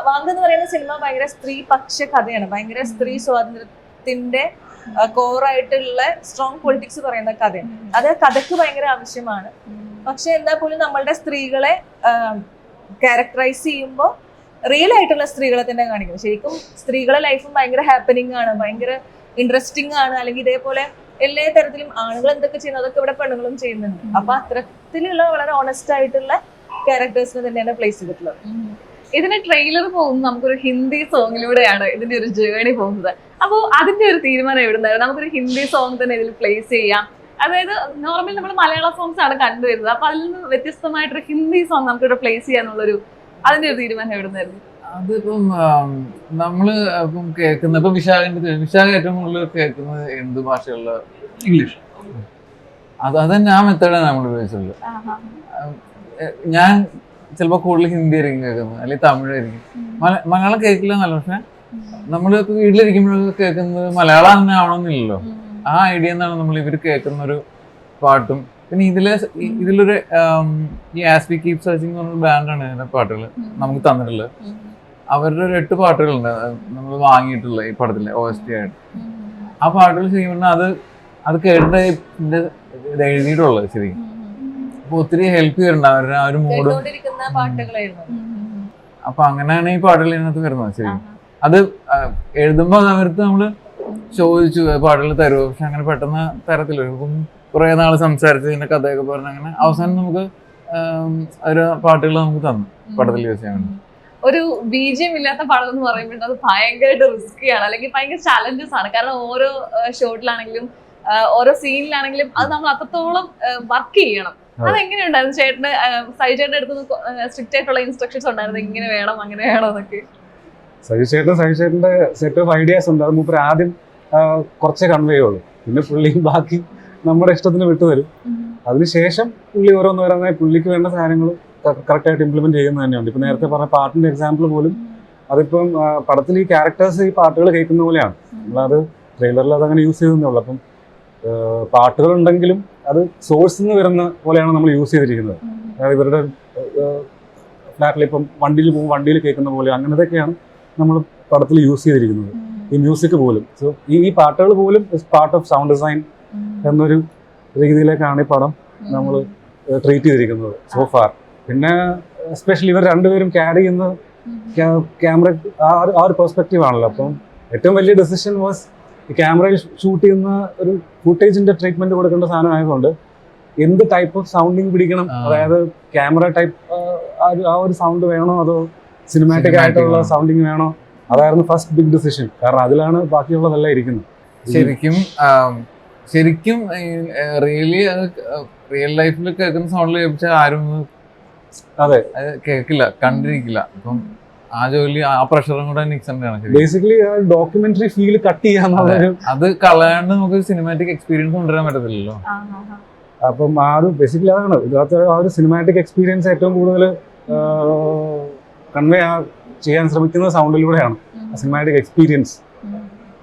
വാങ്ക് എന്ന് പറയുന്ന സിനിമ ഭയങ്കര സ്ത്രീപക്ഷ കഥയാണ്. ഭയങ്കര സ്ത്രീ സ്വാതന്ത്ര്യത്തിന്റെ കോറായിട്ടുള്ള സ്ട്രോങ് പൊളിറ്റിക്സ് പറയുന്ന കഥയാണ്. അത് കഥയ്ക്ക് ഭയങ്കര ആവശ്യമാണ്. പക്ഷെ എന്നാൽ പോലും നമ്മളുടെ സ്ത്രീകളെ ക്യാരക്ടറൈസ് ചെയ്യുമ്പോൾ റിയൽ ആയിട്ടുള്ള സ്ത്രീകളെ തന്നെ കാണിക്കും. ശരിക്കും സ്ത്രീകളെ ലൈഫും ഭയങ്കര ഹാപ്പനിങ് ആണ്, ഭയങ്കര ഇൻട്രസ്റ്റിംഗ് ആണ്. അല്ലെങ്കിൽ ഇതേപോലെ എല്ലാ തരത്തിലും ആണുങ്ങൾ എന്തൊക്കെ ചെയ്യുന്നു അതൊക്കെ ഇവിടെ പെണ്ണുങ്ങളും ചെയ്യുന്നുണ്ട്. അപ്പൊ അത്തരത്തിലുള്ള വളരെ ഓണസ്റ്റ് ആയിട്ടുള്ള ക്യാരക്ടേഴ്സിനെ തന്നെയാണ് പ്ലേസ് ചെയ്തിട്ടുള്ളത്. ഇതിന്റെ ട്രെയിലർ പോകുന്നത് നമുക്കൊരു ഹിന്ദി സോങ്ങിലൂടെയാണ് ഇതിന്റെ ഒരു ജേർണി പോകുന്നത്. അപ്പോൾ അതിന്റെ ഒരു തീരുമാനം എവിടുന്നായിരുന്നു? നമുക്കൊരു ഹിന്ദി സോങ് തന്നെ ഇതിൽ പ്ലേസ് ചെയ്യാം. അതായത് നോർമൽ നമ്മൾ മലയാള സോങ്സ് ആണ് കണ്ടുവരുന്നത്. അപ്പൊ അതിൽ നിന്ന് വ്യത്യസ്തമായിട്ടൊരു ഹിന്ദി സോങ് നമുക്കിവിടെ പ്ലേസ് ചെയ്യാനുള്ളൊരു അതിന്റെ ഒരു തീരുമാനം എവിടുന്നായിരുന്നു? അതിപ്പം നമ്മള് ഇപ്പം കേൾക്കുന്ന ഇപ്പൊ വിശാഖ ഏറ്റവും കൂടുതൽ കേൾക്കുന്നത് എന്ത് ഭാഷയുള്ള? ഇംഗ്ലീഷ്. അതന്നെ ആ മെത്തേഡാണ് നമ്മൾ ഉപയോഗിച്ചുള്ളത്. ഞാൻ ചിലപ്പോൾ കൂടുതൽ ഹിന്ദി ആയിരിക്കും കേൾക്കുന്നത്, അല്ലെങ്കിൽ തമിഴായിരിക്കും. മലയാളം കേൾക്കില്ല എന്നല്ല, പക്ഷെ നമ്മളിപ്പോ വീട്ടിലിരിക്കുമ്പോഴൊക്കെ കേൾക്കുന്നത് മലയാളം തന്നെ ആവണമെന്നില്ലല്ലോ. ആ ഐഡിയ എന്നാണ് നമ്മൾ ഇവർ കേൾക്കുന്ന ഒരു പാട്ടും. പിന്നെ ഇതിലൊരു ഈ ആസ് വി കീപ് സെർച്ചിങ് എന്ന് പറഞ്ഞൊരു ബാൻഡാണ് ഇതിന്റെ പാട്ടുകൾ നമുക്ക് തന്നിട്ടുള്ളത്. അവരുടെ ഒരു 8 പാട്ടുകളുണ്ട് നമ്മൾ വാങ്ങിയിട്ടുള്ള ഈ പടത്തിലെ OST ആയിട്ട്. ആ പാട്ടുകൾ ചെയ്യുമ്പോൾ അത് കേട്ടിട്ട് ഇത് എഴുതിയിട്ടുള്ളത് ശരിക്കും. അപ്പൊ ഒത്തിരി ഹെൽപ്പ് ചെയ്തിട്ടുണ്ട് അവരുടെ ആ ഒരു മൂഡും. കേട്ടുകൊണ്ടിരിക്കുന്ന പാട്ടുകളായിരുന്നു. അപ്പൊ അങ്ങനെയാണ് ഈ പാട്ടുകൾ ഇതിനകത്ത് വരുന്നത് ശരിക്കും. അത് എഴുതുമ്പോൾ അവർക്ക് നമ്മള് ചോദിച്ചു പാട്ടുകൾ തരുമോ, പക്ഷെ അങ്ങനെ പെട്ടെന്ന് തരത്തില്ല. ഇപ്പം കുറെ നാള് സംസാരിച്ച് ഇതിന്റെ കഥയൊക്കെ പറഞ്ഞ് അങ്ങനെ അവസാനം നമുക്ക് ഒരു പാട്ടുകൾ നമുക്ക് തന്നു പടത്തിൽ യൂസ് ചെയ്യാൻ വേണ്ടി. ഒരു BGM ഇല്ലാത്ത പടം എന്ന് പറയുമ്പോൾ അത് ഭയങ്കരമായിട്ട് റിസ്കി ആണ്, അല്ലെങ്കിൽ ഭയങ്കര ചാലഞ്ചസ് ആണ്. കാരണം ഓരോ ഷോട്ടിലാണെങ്കിലും ഓരോ സീനിലാണെങ്കിലും അത് നമ്മൾ അത്രത്തോളം വർക്ക് ചെയ്യണം. അതെങ്ങനെയുണ്ടായിരുന്നു ചേട്ടന്? സൈജേട്ടൻ്റെ അടുത്ത് സ്ട്രിക്റ്റ് ആയിട്ടുള്ള ഇൻസ്ട്രക്ഷൻസ് ഉണ്ടായിരുന്നു, ഇങ്ങനെ വേണം അങ്ങനെ വേണം എന്നൊക്കെ? സജിചേട്ടന്റെ സെറ്റ് ഓഫ് ഐഡിയാസ് ഉണ്ട്. അത് മൂപ്പര് ആദ്യം കുറച്ചേ കൺവേ ചെയ്യുള്ളൂ, പിന്നെ പുള്ളി ബാക്കി നമ്മുടെ ഇഷ്ടത്തിന് വിട്ടുതരും. അതിനുശേഷം പുള്ളി ഓരോന്നോരോന്നായി പുള്ളിക്ക് വേണ്ട സാധനങ്ങൾ കറക്റ്റായിട്ട് ഇംപ്ലിമെന്റ് ചെയ്യുന്നത് തന്നെയുണ്ട്. ഇപ്പൊ നേരത്തെ പറഞ്ഞ പാട്ടിന്റെ എക്സാമ്പിൾ പോലും അതിപ്പം പടത്തിൽ ഈ ക്യാരക്ടേഴ്സ് ഈ പാട്ടുകൾ കേൾക്കുന്ന പോലെയാണ്. നമ്മളത് ട്രെയിലറിൽ അതങ്ങനെ യൂസ് ചെയ്തേ ഉള്ളൂ. അപ്പം പാട്ടുകളുണ്ടെങ്കിലും അത് സോഴ്സിൽ നിന്ന് വരുന്ന പോലെയാണ് നമ്മൾ യൂസ് ചെയ്തിരിക്കുന്നത്. അതായത് ഇവരുടെ ഫ്ലാറ്റിൽ ഇപ്പം വണ്ടിയിൽ കേൾക്കുന്ന പോലെ അങ്ങനത്തെയൊക്കെയാണ് നമ്മൾ പടത്തിൽ യൂസ് ചെയ്തിരിക്കുന്നത്. ഈ മ്യൂസിക് പോലും ഈ പാട്ടുകൾ പോലും പാർട്ട് ഓഫ് സൗണ്ട് ഡിസൈൻ എന്നൊരു രീതിയിലേക്കാണ് ഈ പടം നമ്മൾ ട്രീറ്റ് ചെയ്തിരിക്കുന്നത് സോ ഫാർ. പിന്നെ എസ്പെഷ്യലി ഇവർ രണ്ടുപേരും ക്യാരി ചെയ്യുന്ന ക്യാമറ ആ ഒരു പെർസ്പെക്റ്റീവ് ആണല്ലോ. അപ്പം ഏറ്റവും വലിയ ഡെസിഷൻ വാസ് ഈ ക്യാമറയിൽ ഷൂട്ട് ചെയ്യുന്ന ഒരു ഫുട്ടേജിന്റെ ട്രീറ്റ്മെന്റ് കൊടുക്കേണ്ട സാധനം ആയതുകൊണ്ട് എന്ത് ടൈപ്പ് ഓഫ് സൗണ്ടിങ് പിടിക്കണം, അതായത് ക്യാമറ ടൈപ്പ് ആ ഒരു സൗണ്ട് വേണോ അതോ സിനിമാറ്റിക് ആയിട്ടുള്ള സൗണ്ടിങ് വേണോ, അതായിരുന്നു ഫസ്റ്റ് ബിഗ് ഡിസിഷൻ. കാരണം അതിലാണ് ബാക്കിയുള്ളതെല്ലാം ഇരിക്കുന്നത്. ശരിക്കും റിയൽ ലൈഫിൽ കേൾക്കുന്ന സൗണ്ടിൽ കേൾപ്പിച്ചാൽ ആരും അതെ കേൾക്കില്ല, കണ്ടിരിക്കില്ല. അപ്പം ആ ജോലി ആ പ്രഷറും കൂടെ നിക്സന്റെ ആണ്. ബേസിക്കലി ഡോക്യുമെന്ററി ഫീൽ കട്ട് ചെയ്യാന്നുള്ളൊരു അത് കളയാണ്ട് നമുക്ക് സിനിമാറ്റിക് എക്സ്പീരിയൻസ് കൊണ്ടുവരാൻ പറ്റത്തില്ലല്ലോ. അപ്പം ആ ഒരു ബേസിക്കലി അതാണ് ഇതിനകത്ത് ആ ഒരു സിനിമാറ്റിക് എക്സ്പീരിയൻസ് ഏറ്റവും കൂടുതൽ കൺവേ ചെയ്യാൻ ശ്രമിക്കുന്നത് സൗണ്ടിലൂടെയാണ്. സിനിമാറ്റിക് എക്സ്പീരിയൻസ്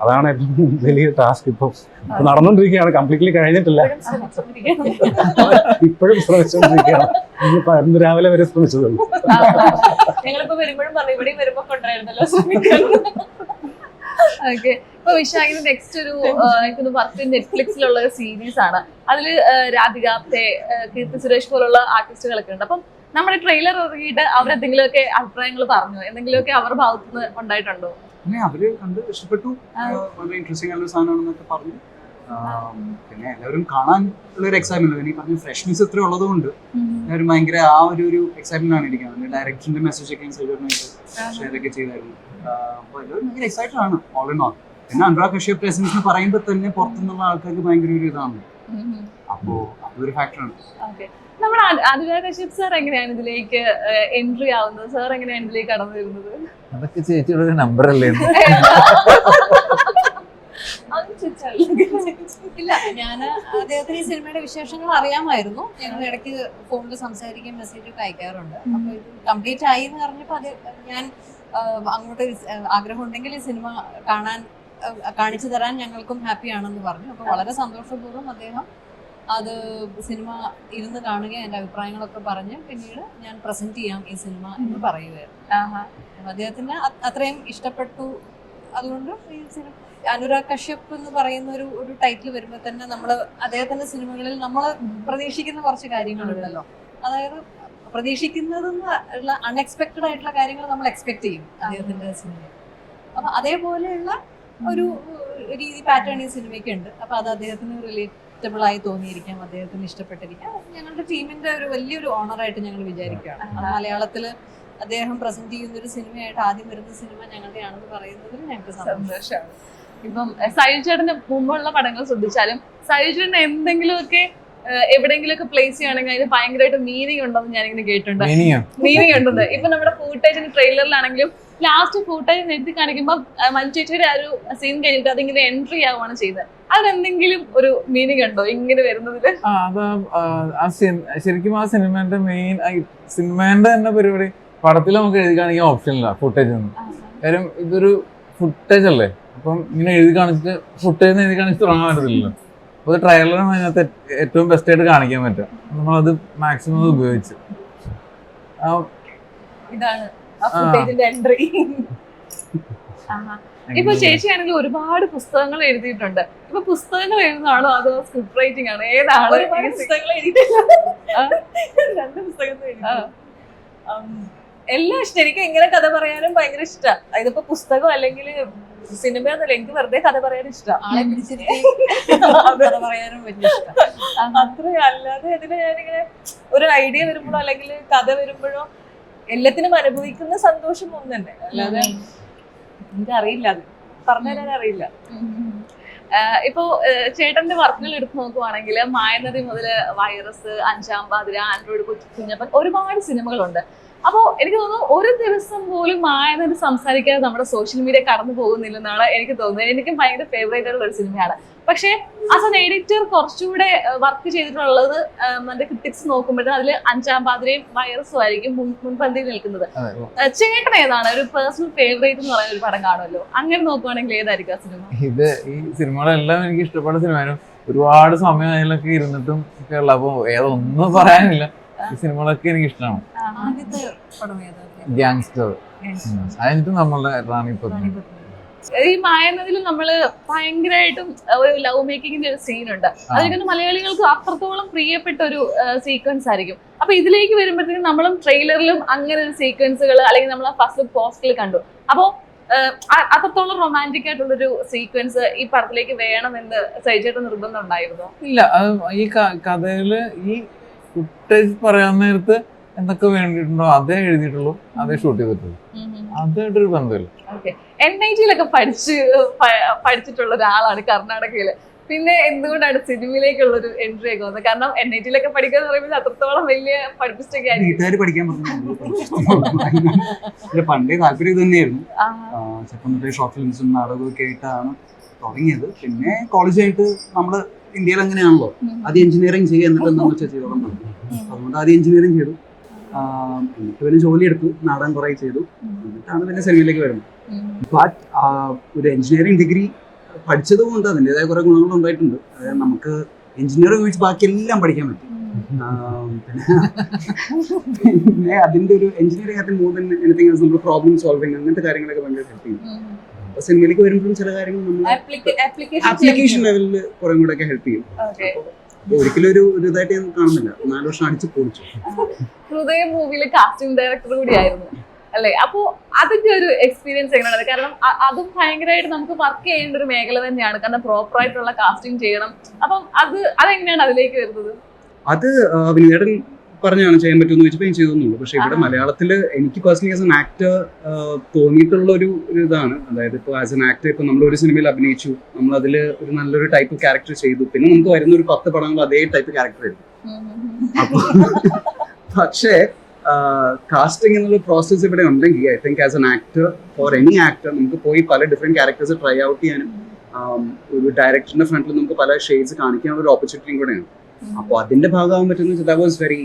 അതാണ് ഏറ്റവും വലിയ ടാസ്ക്. ഇപ്പൊ നടന്നുകൊണ്ടിരിക്കുകയാണ്, കംപ്ലീറ്റ്ലി കഴിഞ്ഞിട്ടില്ല, ഇപ്പോഴും ശ്രമിച്ചുകൊണ്ടിരിക്കുകയാണ്. ഇന്ന് രാവിലെ വരെ ശ്രമിച്ചത്. ഞങ്ങളിപ്പോ വരുമ്പോഴും പറഞ്ഞു ഇവിടെയും വരുമ്പോ കൊണ്ടായിരുന്നല്ലോ ശ്രമിക്കുന്നത്. ഓക്കെ, ഇപ്പൊ വിശാഖിന് നെക്സ്റ്റ് ഒരു വർക്ക് നെറ്റ്ഫ്ലിക്സിലുള്ള ഒരു സീരീസ് ആണ്. അതില് രാധിക ആപ്തെ, കീർത്തി സുരേഷ് പോലുള്ള ആർട്ടിസ്റ്റുകളൊക്കെ ഉണ്ട്. അപ്പം നമ്മുടെ ട്രെയിലർ ഇറങ്ങിയിട്ട് അവരെന്തെങ്കിലുമൊക്കെ അഭിപ്രായങ്ങൾ പറഞ്ഞു, എന്തെങ്കിലുമൊക്കെ അവരുടെ ഭാഗത്തുനിന്ന് ഉണ്ടായിട്ടുണ്ടോ? അവര് കണ്ട് ഇഷ്ടപ്പെട്ടു, വളരെ ഇൻട്രസ്റ്റിംഗ് ആയിട്ടുള്ള സാധനമാണെന്നൊക്കെ പറഞ്ഞു. പിന്നെ എല്ലാവരും കാണാൻ ഉള്ളൊരു എക്സൈറ്റ്മെന്റ്, എനിക്ക് പറഞ്ഞു ഫ്രഷ്നെസ് ഇത്ര ഉള്ളതുകൊണ്ട് എല്ലാവരും ഭയങ്കര ആ ഒരു എക്സൈറ്റ്മെന്റ് ആണ് ഇരിക്കുന്നത്. ഡയറക്ടറിന്റെ മെസ്സേജ് ഒക്കെ ഷെയർ ഒക്കെ ചെയ്തായിരുന്നു. അപ്പൊ എല്ലാവരും ഭയങ്കര എക്സൈറ്റഡ് ആണ് ഓൾ ഇൻ ഓൾ. പിന്നെ അനുരാഗ് കശ്യപ് പ്രസൻസ് എന്ന് പറയുമ്പോൾ തന്നെ പുറത്തുനിന്നുള്ള ആൾക്കാർക്ക് ഭയങ്കര ഒരു ഇതാണ്. അപ്പോ അതൊരു ഫാക്ടറാണ്. നമ്മുടെ അനുരാഗ് കശ്യപ് സാർ എങ്ങനെയാണ് ഇതിലേക്ക് എൻട്രി ആവുന്നത്? സാർ എങ്ങനെയാണ് ഇതിലേക്ക് കടന്നു വരുന്നത്? അതൊക്കെ ചേച്ചിയുടെ ഒരു നമ്പർ അല്ലേ? ഇല്ല, ഞാൻ അദ്ദേഹത്തിന് ഈ സിനിമയുടെ വിശേഷങ്ങൾ അറിയാമായിരുന്നു. ഞങ്ങൾ ഇടയ്ക്ക് ഫോണിൽ സംസാരിക്കുകയും മെസ്സേജൊക്കെ അയക്കാറുണ്ട്. അപ്പൊ ഇത് കംപ്ലീറ്റ് ആയി എന്ന് പറഞ്ഞപ്പോൾ അത് ഞാൻ അങ്ങോട്ട് ആഗ്രഹം ഉണ്ടെങ്കിൽ ഈ സിനിമ കാണിച്ചു തരാൻ ഞങ്ങൾക്കും ഹാപ്പിയാണെന്ന് പറഞ്ഞു. അപ്പൊ വളരെ സന്തോഷപൂർവ്വം അദ്ദേഹം അത് സിനിമ ഇരുന്ന് കാണുകയും അതിന്റെ അഭിപ്രായങ്ങളൊക്കെ പറഞ്ഞ് പിന്നീട് ഞാൻ പ്രസന്റ് ചെയ്യാം ഈ സിനിമ എന്ന് പറയുകയായിരുന്നു. അദ്ദേഹത്തിന് അത്രയും ഇഷ്ടപ്പെട്ടു. അതുകൊണ്ട് ഈ സിനിമ അനുരാഗ് കശ്യപ് എന്ന് പറയുന്ന ഒരു ടൈറ്റിൽ വരുമ്പോൾ തന്നെ നമ്മൾ അദ്ദേഹത്തിന്റെ സിനിമകളിൽ നമ്മൾ പ്രതീക്ഷിക്കുന്ന കുറച്ച് കാര്യങ്ങളുണ്ടല്ലോ. അതായത് പ്രതീക്ഷിക്കുന്നതെന്നുള്ള അൺഎക്സ്പെക്റ്റഡ് ആയിട്ടുള്ള കാര്യങ്ങൾ നമ്മൾ എക്സ്പെക്ട് ചെയ്യും അദ്ദേഹത്തിന്റെ സിനിമയിൽ. അപ്പൊ അതേപോലെയുള്ള ഒരു രീതി പാറ്റേൺ ഈ സിനിമയ്ക്ക് ഉണ്ട്. അപ്പൊ അത് അദ്ദേഹത്തിന് റിലേറ്റബിൾ ആയി തോന്നിയിരിക്കാം, അദ്ദേഹത്തിന് ഇഷ്ടപ്പെട്ടിരിക്കാം. ഞങ്ങളുടെ ടീമിന്റെ ഒരു വലിയൊരു ഓണറായിട്ട് ഞങ്ങൾ വിചാരിക്കുകയാണ്. മലയാളത്തില് അദ്ദേഹം പ്രസന്റ് ചെയ്യുന്ന ഒരു സിനിമയായിട്ട് ആദ്യം വരുന്ന സിനിമ ഞങ്ങളുടെയാണെന്ന് പറയുന്നതിൽ ഞങ്ങൾക്ക് സന്തോഷമാണ്. ഇപ്പം സൈജേട്ടന്റെ മുമ്പുള്ള പടങ്ങൾ ശ്രദ്ധിച്ചാലും സൈജേട്ടന് എന്തെങ്കിലുമൊക്കെ എവിടെയെങ്കിലുമൊക്കെ പ്ലേസ് ചെയ്യുകയാണെങ്കിൽ അതിന് ഭയങ്കരമായിട്ട് മീനിങ് ഉണ്ടെന്ന് ഞാനിങ്ങനെ കേട്ടിട്ടുണ്ട്. മീനിങ് ഉണ്ടെന്ന് ഇപ്പൊ നമ്മുടെ ഫൂട്ടേജിന് ട്രെയിലറിലാണെങ്കിലും ലാസ്റ്റ് ഫൂട്ടേജ് നിർത്തി കാണിക്കുമ്പോൾ മഞ്ജുചേച്ചിയുടെ ആ ഒരു സീൻ കഴിഞ്ഞിട്ട് അതിങ്ങനെ എൻട്രി ആവുകയാണ് ചെയ്തത്. അതിനെന്തെങ്കിലും ഒരു മീനിങ് ഉണ്ടോ ഇങ്ങനെ വരുന്നതില്? ശരിക്കും ആ സിനിമേന്റെ മെയിൻ സിനിമേന്റെ തന്നെ പരിപാടി പടത്തിൽ നമുക്ക് എഴുതി കാണിക്കാൻ ഓപ്ഷൻ ഇല്ല ഫുട്ടേജ് ഒന്നും. കാര്യം ഇതൊരു ഫുട്ടേജ് അല്ലേ, അപ്പം ഇങ്ങനെ എഴുതി കാണിച്ചിട്ട് ഫുട്ടേജ് എഴുതി കാണിച്ചിട്ട് തുടങ്ങാൻ പറ്റത്തില്ലല്ലോ. അപ്പോൾ ട്രailer-ആണ് അതിനകത്ത് ഏറ്റവും ബെസ്റ്റ് ആയിട്ട് കാണിക്കാൻ പറ്റുക. നമ്മളത് മാക്സിമം അത് ഉപയോഗിച്ച് ഇതാണ് ആ ഫുട്ടേജിന്റെ എൻട്രി. ഇപ്പൊ ചേച്ചിയാണെങ്കിൽ ഒരുപാട് പുസ്തകങ്ങൾ എഴുതിയിട്ടുണ്ട്. ഇപ്പൊ പുസ്തകങ്ങൾ എഴുതുന്നതാണോ അതോ സ്ക്രിപ്റ്റ് റൈറ്റിംഗ് ആണോ, ഏതാണ്? ഒരുപാട് പുസ്തകങ്ങൾ എഴുതിയിട്ടില്ല, 2 പുസ്തകങ്ങൾ എഴുതി. എല്ലാം ഇഷ്ടം. എനിക്ക് ഇങ്ങനെ കഥ പറയാനും ഭയങ്കര ഇഷ്ടമാണ്. ഇതിപ്പോ പുസ്തകം അല്ലെങ്കിൽ സിനിമയൊന്നുമില്ല, എനിക്ക് വെറുതെ കഥ പറയാനും ഇഷ്ടമാണ്. ആളെ പിടിച്ചിരുത്തി കഥ പറയാനും വലിയ ഇഷ്ടം. അത്ര അല്ലാതെ ഇതിന് ഞാനിങ്ങനെ ഒരു ഐഡിയ വരുമ്പോഴോ അല്ലെങ്കിൽ കഥ വരുമ്പോഴോ എല്ലാത്തിനും അനുഭവിക്കുന്ന സന്തോഷം ഒന്ന് തന്നെ, അല്ലാതെ എനിക്കറിയില്ല, അത് പറഞ്ഞുതരാൻ അറിയില്ല. ഇപ്പോ ചേട്ടന്റെ വർക്കുകൾ എടുത്ത് നോക്കുവാണെങ്കിൽ മായനദി മുതൽ വൈറസ്, അഞ്ചാം പാതിര, ആൻഡ്രോയിഡ് കുഞ്ഞപ്പൻ, ഒരുപാട് സിനിമകളുണ്ട്. അപ്പോൾ എനിക്ക് തോന്നുന്നു ഒരു ദിവസം പോലും മായനദി സംസാരിക്കാതെ നമ്മുടെ സോഷ്യൽ മീഡിയ കടന്നു പോകുന്നില്ലെന്നാണ് എനിക്ക് തോന്നുന്നത്. എനിക്കും ഭയങ്കര ഫേവറേറ്റ് ആയിട്ടുള്ള ഒരു സിനിമയാണ്. പക്ഷേ ആസ് എൻ എഡിറ്റർ കുറച്ചുകൂടെ വർക്ക് ചെയ്തിട്ടുള്ളത് എന്റെ ക്രിറ്റിക്സ് നോക്കുമ്പോഴത്തേക്കും അതിൽ അഞ്ചാം പാതിരയും വൈറസും ആയിരിക്കും മുൻപന്തിയിൽ നിൽക്കുന്നത്. ചേട്ടൻ ഏതാണ് ഒരു പേഴ്സണൽ ഫേവറേറ്റ് എന്ന് പറയുന്ന ഒരു പടം കാണുമല്ലോ, അങ്ങനെ നോക്കുവാണെങ്കിൽ ഏതായിരിക്കും ആ സിനിമ? ഇത് ഈ സിനിമകളെല്ലാം എനിക്ക് ഇഷ്ടപ്പെട്ട സിനിമയാണ്. ഒരുപാട് സമയം അതിലൊക്കെ ഇരുന്നിട്ടും ഒക്കെ ഉള്ള, അപ്പോൾ ഏതൊന്നും പറയാനില്ല. ഈ സിനിമകളൊക്കെ എനിക്ക് ഇഷ്ടമാണ്. ആദ്യത്തെ പടം ഏതാ? ഗ്യാങ്സ്റ്റർ, അതിനിട്ട് നമ്മളുടെ റാണി പത്മിനി. ഈ മായനദിൽ നമ്മള് ഭയങ്കരമായിട്ടും ഒരു ലവ് മേക്കിങ്ങിന്റെ ഒരു സീനുണ്ട്. അതിന് മലയാളികൾക്ക് അത്രത്തോളം പ്രിയപ്പെട്ട ഒരു സീക്വൻസ് ആയിരിക്കും. അപ്പൊ ഇതിലേക്ക് വരുമ്പോഴത്തേക്കും നമ്മളും ട്രെയിലറിലും അങ്ങനെ ഒരു സീക്വൻസുകൾ അല്ലെങ്കിൽ നമ്മൾ ഫസ്റ്റ് പോസ്റ്റിൽ കണ്ടു. അപ്പോ അത്രത്തോളം റൊമാൻറ്റിക് ആയിട്ടുള്ളൊരു സീക്വൻസ് ഈ പടത്തിലേക്ക് വേണമെന്ന് സൈജേട്ട നിർബന്ധം ഉണ്ടായിരുന്നോ? ഇല്ല, അത് ഈ കഥയില് ഈ ഫുട്ടേജ് പറയാൻ നേരത്ത് എന്തൊക്കെ വേണ്ടിയിട്ടുണ്ടോ അതേ എഴുതിയിട്ടുള്ളൂ, അതേ ഷൂട്ട് ചെയ്തിട്ടുള്ളൂ. അതായിട്ടൊരു ബന്ധമില്ല. NIT-യിലൊക്കെ പഠിച്ചിട്ടുള്ള ഒരാളാണ് കർണാടകയില്. പിന്നെ എന്തുകൊണ്ടാണ് സിനിമയിലേക്കുള്ള ഒരു എൻട്രി ഒക്കെ വന്നത്? കാരണം NIT-യിലൊക്കെ പഠിക്കുക എന്ന് പറയുമ്പോൾ അത്രത്തോളം വലിയ പഠിപ്പിസ്റ്റൊക്കെ ആയിരിക്കും. വീട്ടുകാർ പഠിക്കാൻ പറഞ്ഞു. പണ്ടേ താല്പര്യം ഇത് തന്നെയായിരുന്നു. ചെറുപ്പം ഷോർട്ട് ഫിലിംസും നാടകമൊക്കെ ആയിട്ടാണ് തുടങ്ങിയത്. പിന്നെ കോളേജ് ആയിട്ട് നമ്മള് ഇന്ത്യയിൽ അങ്ങനെയാണല്ലോ, ആദ്യം എഞ്ചിനീയറിംഗ് ചെയ്യുക എന്നിട്ട് എന്താണെന്ന് വെച്ചാൽ ചെയ്തോളം പറഞ്ഞു. അതുകൊണ്ട് ആദ്യം എഞ്ചിനീയറിംഗ് ചെയ്തു, എന്നിട്ട് പിന്നെ ജോലി എടുത്തു, നാടകം കുറെ ചെയ്തു, എന്നിട്ടാണ് പിന്നെ സിനിമയിലേക്ക് വരുന്നത്. ബട്ട് ഒരു എഞ്ചിനീയറിംഗ് ഡിഗ്രി പഠിച്ചത് കൊണ്ട് അതിൻ്റെതായ കുറെ ഗുണങ്ങൾ ഉണ്ടായിട്ടുണ്ട്. അതായത് നമുക്ക് എഞ്ചിനീയറിംഗ് വെച്ച് ബാക്കി എല്ലാം പഠിക്കാൻ പറ്റും. പിന്നെ അതിന്റെ ഒരു എഞ്ചിനീയറിംഗ് ആയിട്ട് മോർ ദാൻ എനിത്തിങ് എൽസ് നമ്മൾ പ്രോബ്ലം സോൾവിങ് അങ്ങനത്തെ കാര്യങ്ങളൊക്കെ ഭയങ്കര ഹെൽപ്പ് ചെയ്യും. അപ്പൊ സിനിമയിലേക്ക് വരുമ്പോഴും ചില കാര്യങ്ങൾ നമ്മൾ ആപ്ലിക്കേഷൻ ലെവലിൽ കുറെ കൂടെ ഒക്കെ ഹെൽപ്പ് ചെയ്യും. ഒരിക്കലും ഒരു ഇതായിട്ട് ഞാൻ കാണുന്നില്ല. 4 വർഷം അടിച്ച് പൊളിച്ചു. ഹൃദയം മൂവിയിലെ കാസ്റ്റിംഗ് ഡയറക്ടർ കൂടിയായിരുന്നു അല്ലേ? അപ്പോ അതിന്റെ ഒരു എക്സ്പീരിയൻസ് എങ്ങനെയാണ്? കാരണം അതും ഭയങ്കരമായിട്ട് നമുക്ക് വർക്ക് ചെയ്യേണ്ട ഒരു മേഖല തന്നെയാണ്. കാരണം പ്രോപ്പർ ആയിട്ടുള്ള കാസ്റ്റിംഗ് ചെയ്യണം. അപ്പം അതെങ്ങനെയാണ് അതിലേക്ക് വരുന്നത്? അത് വിനീതൻ പറഞ്ഞാണ് ചെയ്യാൻ പറ്റുമെന്ന് ചോദിച്ചപ്പോൾ ഞാൻ ചെയ്തൊന്നുള്ളൂ. പക്ഷെ ഇവിടെ മലയാളത്തിൽ എനിക്ക് പേഴ്സണലി ആസ് എൻ ആക്ടർ തോന്നിയിട്ടുള്ള ഒരു ഇതാണ്, അതായത് ഇപ്പോൾ ആസ് എൻ ആക്ടർ ഇപ്പോൾ നമ്മൾ ഒരു സിനിമയിൽ അഭിനയിച്ചു, നമ്മൾ അതിൽ ഒരു നല്ലൊരു ടൈപ്പ് ക്യാരക്ടർ ചെയ്തു, പിന്നെ നമുക്ക് വരുന്ന ഒരു 10 പടങ്ങൾ അതേ ടൈപ്പ് ക്യാരക്ടർ ആയിരുന്നു. അപ്പോൾ പക്ഷേ കാസ്റ്റിംഗ് എന്നുള്ള പ്രോസസ്സ് ഇവിടെ ഉണ്ടെങ്കിൽ I think as an actor for any actor നമുക്ക് പോയി പല ഡിഫറെന്റ് ക്യാരക്ടേഴ്സ് ട്രൈ ഔട്ട് ചെയ്യാനും ഒരു ഡയറക്ടറിന്റെ ഫ്രണ്ടിൽ നമുക്ക് പല ഷെയ്ഡ്സ് കാണിക്കാനുള്ള ഒരു ഓപ്പർച്യൂണിറ്റിയും കൂടെയാണ്. അപ്പോൾ അതിന്റെ ഭാഗമാകാൻ പറ്റുന്ന that was very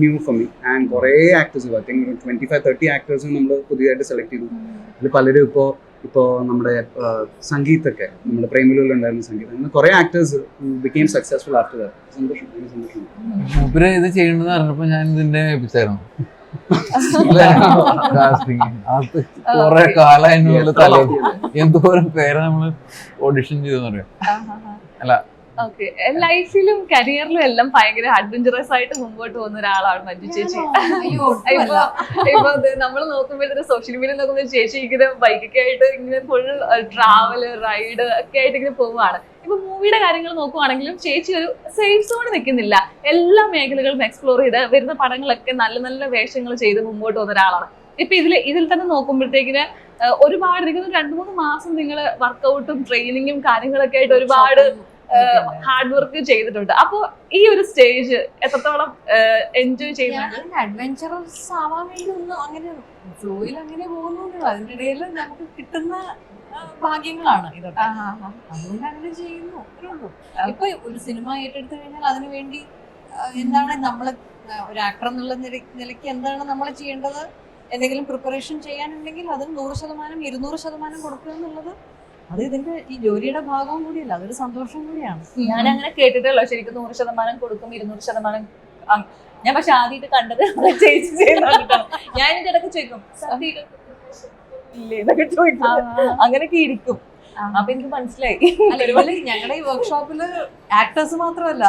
new for me. And കുറേ ആക്ടേഴ്സ് ഐ തിങ്ക് 25-30 ആക്ടേഴ്സും നമ്മൾ പുതിയതായിട്ട് സെലക്ട് ചെയ്തു. അതിൽ പലരും ഇപ്പോൾ നമ്മുടെ സംഗീതൊക്കെ നമ്മുടെ പ്രേമലൂരിലുണ്ടായിരുന്ന സംഗീതം, അങ്ങനെ കുറേ actors became successful after that. സന്തോഷം. മൂപ്പര് ഇത് ചെയ്യണമെന്ന് പറഞ്ഞപ്പോ ഞാൻ ഇതിന്റെ ഏൽപ്പിച്ചായിരുന്നു. കുറെ കാലം തല എന്തോരം പേരെ നമ്മള് ഓഡിഷൻ ചെയ്തെന്ന് പറയാം. അല്ല ഓക്കെ, ലൈഫിലും കരിയറിലും എല്ലാം ഭയങ്കര അഡ്വഞ്ചറസ് ആയിട്ട് മുമ്പോട്ട് പോകുന്ന ഒരാളാണ് മഞ്ജു ചേച്ചി. ഇപ്പൊ നമ്മൾ നോക്കുമ്പോഴത്തെ സോഷ്യൽ മീഡിയ നോക്കുമ്പോൾ ചേച്ചി ഇങ്ങനെ ബൈക്കൊക്കെ ആയിട്ട് ഇങ്ങനെ ഫുൾ ട്രാവല് റൈഡ് ഒക്കെ ആയിട്ട് ഇങ്ങനെ പോവുകയാണ്. ഇപ്പൊ മൂവിയുടെ കാര്യങ്ങൾ നോക്കുവാണെങ്കിലും ചേച്ചി ഒരു സേഫ് സോണിൽ നിൽക്കുന്നില്ല. എല്ലാ മേഖലകളും എക്സ്പ്ലോർ ചെയ്ത് വരുന്ന പടങ്ങളൊക്കെ നല്ല നല്ല വേഷങ്ങൾ ചെയ്ത് മുമ്പോട്ട് പോകുന്ന ഒരാളാണ്. ഇപ്പൊ ഇതിൽ തന്നെ നോക്കുമ്പോഴത്തേക്കിന് ഒരുപാട് എനിക്ക് 2-3 മാസം നിങ്ങൾ വർക്കൗട്ടും ട്രെയിനിങ്ങും കാര്യങ്ങളൊക്കെ ആയിട്ട് ഒരുപാട് ഹാർഡ് വർക്ക് ചെയ്തിട്ടുണ്ട്. അപ്പൊ ഈ ഒരു സ്റ്റേജ് എത്രത്തോളം എൻജോയ് ചെയ്യുന്നുണ്ട്? അഡ്വെഞ്ചറസ് ആവാൻ വേണ്ടി ഒന്നും അങ്ങനെ ഫ്ലോയിൽ അങ്ങനെ പോകുന്നു. അതിന്റെ ഇടയിൽ നമുക്ക് കിട്ടുന്ന ഭാഗ്യങ്ങളാണ് ഇതൊക്കെ. അതുകൊണ്ട് അങ്ങനെ ചെയ്യുന്നു, അത്രേ ഉള്ളൂ. ഇപ്പൊ ഒരു സിനിമ ഏറ്റെടുത്തു കഴിഞ്ഞാൽ അതിനു വേണ്ടി എന്താണ് നമ്മള് ഒരു ആക്ടർ എന്നുള്ള നിലയ്ക്ക് എന്താണ് നമ്മൾ ചെയ്യേണ്ടത് എന്തെങ്കിലും പ്രിപ്പറേഷൻ ചെയ്യാനുണ്ടെങ്കിൽ അതിന് 100%, 200% കൊടുക്കുക എന്നുള്ളത് അത് ഇതിന്റെ ഈ ജോലിയുടെ ഭാഗവും കൂടിയല്ല, അതൊരു സന്തോഷം കൂടിയാണ്. ഞാൻ അങ്ങനെ കേട്ടിട്ടുള്ളൂ, ശരിക്കും 100% കൊടുക്കും, 200%. ഞാൻ പക്ഷെ ആദ്യമായിട്ട് കണ്ടത് ചേച്ചി ചെയ്യുന്ന ഞാൻ ഇതിന്റെ ഇടയ്ക്ക് ചോദിക്കും ഇല്ലേ എന്നൊക്കെ ചോദിക്കും, അങ്ങനെയൊക്കെ ഇരിക്കും. അപ്പൊ എനിക്ക് മനസ്സിലായി. ഞങ്ങളുടെ ഈ വർക്ക്ഷോപ്പില് ആക്ടേഴ്സ് മാത്രമല്ല,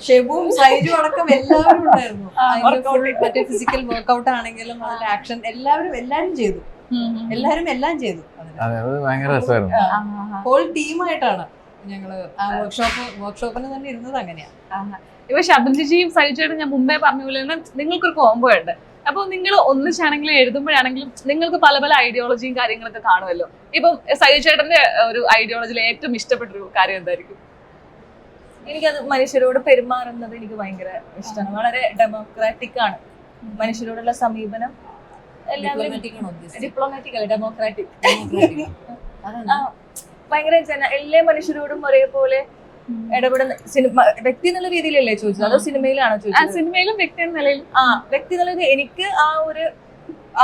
ഷെബുവും സൈജും അടക്കം എല്ലാവരും ഉണ്ടായിരുന്നു. മറ്റേ ഫിസിക്കൽ വർക്ക്ഔട്ട് ആണെങ്കിലും അതിൽ ആക്ഷൻ എല്ലാവരും ചെയ്തു. എല്ലാം ചെയ്തു. അതെ, അത് ഭയങ്കര രസമായിരുന്നു. ഹോൾ ടീമായിട്ടാണ് ഞങ്ങള് ആ വർക്ക്ഷോപ്പിന് തന്നെ ഇരുന്നത്. അങ്ങനെയാണ്. ഇപ്പൊ ശബരിജിയും സൈജും ഞാൻ മുമ്പേ പറഞ്ഞ പോലെ തന്നെ നിങ്ങൾക്കൊരു കോംബോ ഉണ്ട്. അപ്പൊ നിങ്ങൾ ഒന്നിച്ചാണെങ്കിലും എഴുതുമ്പോഴാണെങ്കിലും നിങ്ങൾക്ക് പല പല ഐഡിയോളജിയും കാര്യങ്ങളൊക്കെ കാണുമല്ലോ. ഇപ്പം സൈജുചേട്ടന്റെ ഒരു ഐഡിയോളജിയിൽ ഏറ്റവും ഇഷ്ടപ്പെട്ടൊരു കാര്യം എന്തായിരിക്കും? എനിക്കത് മനുഷ്യരോട് പെരുമാറുന്നത് എനിക്ക് ഭയങ്കര ഇഷ്ടമാണ്. വളരെ ഡെമോക്രാറ്റിക് ആണ് മനുഷ്യരോടുള്ള സമീപനം. എല്ലാവരും ഡിപ്ലോമാറ്റിക് അല്ല, ഡെമോക്രാറ്റിക്. ഭയങ്കര എല്ലാ മനുഷ്യരോടും ഒരേപോലെ ഇടപെടുന്ന സിനിമ. വ്യക്തി എന്നുള്ള രീതിയിലല്ലേ ചോദിച്ചത്, അതോ സിനിമയിലാണോ ചോദിച്ചത്? സിനിമയിലും വ്യക്തി എന്ന നിലയിൽ. വ്യക്തി എന്നുള്ളത് എനിക്ക്